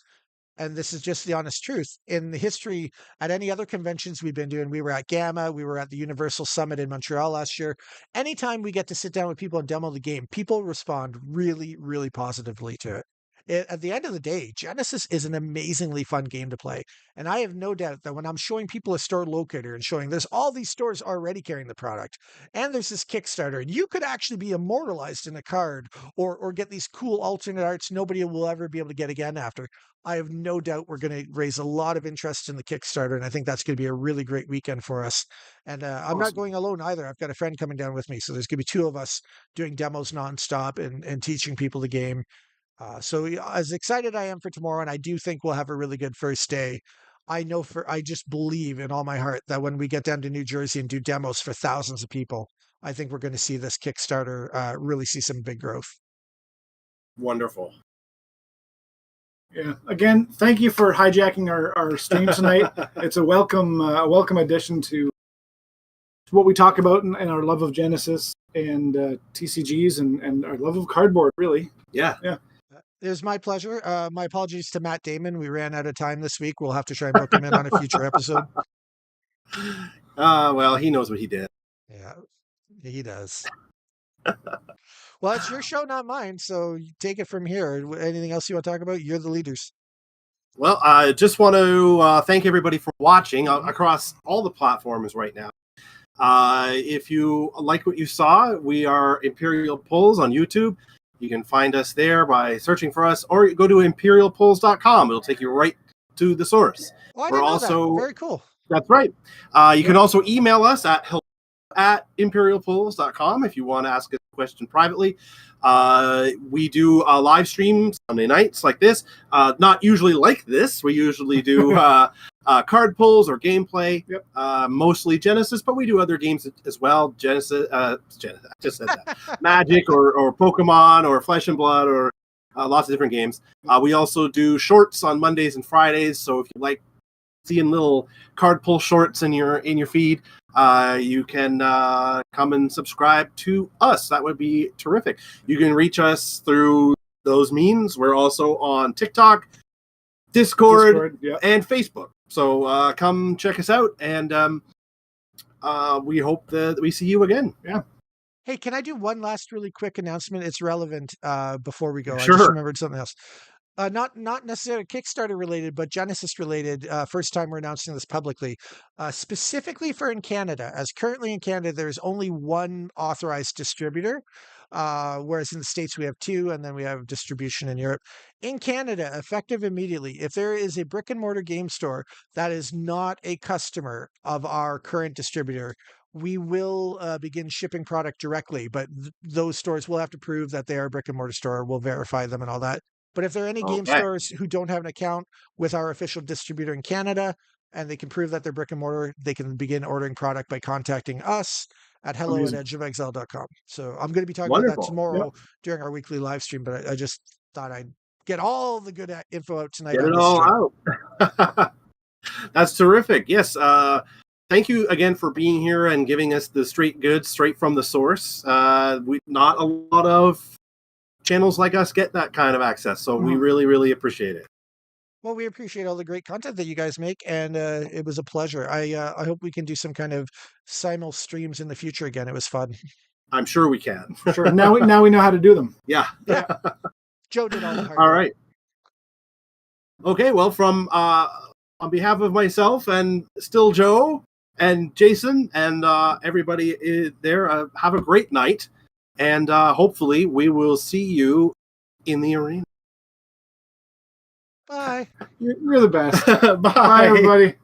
and this is just the honest truth, in the history at any other conventions we've been doing, we were at Gamma, we were at the Universal Summit in Montreal last year. Anytime we get to sit down with people and demo the game, people respond really, really positively to it. At the end of the day, Genesis is an amazingly fun game to play. And I have no doubt that when I'm showing people a store locator and showing there's all these stores already carrying the product, and there's this Kickstarter, and you could actually be immortalized in a card or get these cool alternate arts nobody will ever be able to get again after. I have no doubt we're going to raise a lot of interest in the Kickstarter, and I think that's going to be a really great weekend for us. And I'm not Awesome. going alone either. I've got a friend coming down with me, so there's going to be two of us doing demos nonstop and teaching people the game. So yeah, as excited I am for tomorrow, and I do think we'll have a really good first day. I just believe in all my heart that when we get down to New Jersey and do demos for thousands of people, I think we're going to see this Kickstarter really see some big growth. Wonderful. Yeah. Again, thank you for hijacking our stream tonight. It's a welcome addition to what we talk about in our love of Genesis and TCGs and our love of cardboard, really. Yeah. It was my pleasure. My apologies to Matt Damon. We ran out of time this week. We'll have to try and book him in on a future episode. Well, he knows what he did. Yeah, he does. Well, it's your show, not mine. So you take it from here. Anything else you want to talk about? You're the leaders. Well, I just want to thank everybody for watching across all the platforms right now. If you like what you saw, we are Imperial Pulls on YouTube. You can find us there by searching for us, or go to imperialpulls.com. It'll take you right to the source. Oh, I We're didn't know also that. Very cool. That's right. You can also email us at hello@imperialpulls.com if you want to ask us a question privately. We do live streams Sunday nights like this. Not usually like this. We usually do card pulls or gameplay. Yep. Mostly Genesis, but we do other games as well. Genesis, I just said that. Magic or Pokemon or Flesh and Blood or lots of different games. We also do shorts on Mondays and Fridays. So if you like seeing little card pull shorts in your feed, you can come and subscribe to us. That would be terrific. You can reach us through those means. We're also on TikTok, Discord and Facebook. So come check us out, and we hope that we see you again. Yeah. Hey, can I do one last really quick announcement? It's relevant before we go. Sure. I just remembered something else. Not necessarily Kickstarter related, but Genesis related. First time we're announcing this publicly, specifically for in Canada. As currently in Canada, there's only one authorized distributor, whereas in the States we have two, and then we have distribution in Europe. In Canada, effective immediately, if there is a brick and mortar game store that is not a customer of our current distributor, we will begin shipping product directly. But those stores will have to prove that they are a brick and mortar store. We'll verify them and all that. But if there are any game stores who don't have an account with our official distributor in Canada, and they can prove that they're brick and mortar, they can begin ordering product by contacting us at hello@edgeofexile.com. So I'm going to be talking about that tomorrow during our weekly live stream, but I just thought I'd get all the good info out tonight. Get it all out. That's terrific. Yes. Thank you again for being here and giving us the straight goods straight from the source. Not a lot of channels like us get that kind of access, so we really, really appreciate it. Well, we appreciate all the great content that you guys make, and it was a pleasure. I hope we can do some kind of simul streams in the future again. It was fun. I'm sure we can. Sure. Now we know how to do them. Yeah. Joe did all the hard work. All right. Okay. Well, from on behalf of myself and still Joe and Jason and everybody there, have a great night. And hopefully we will see you in the arena. Bye. You're the best. Bye. Bye, everybody.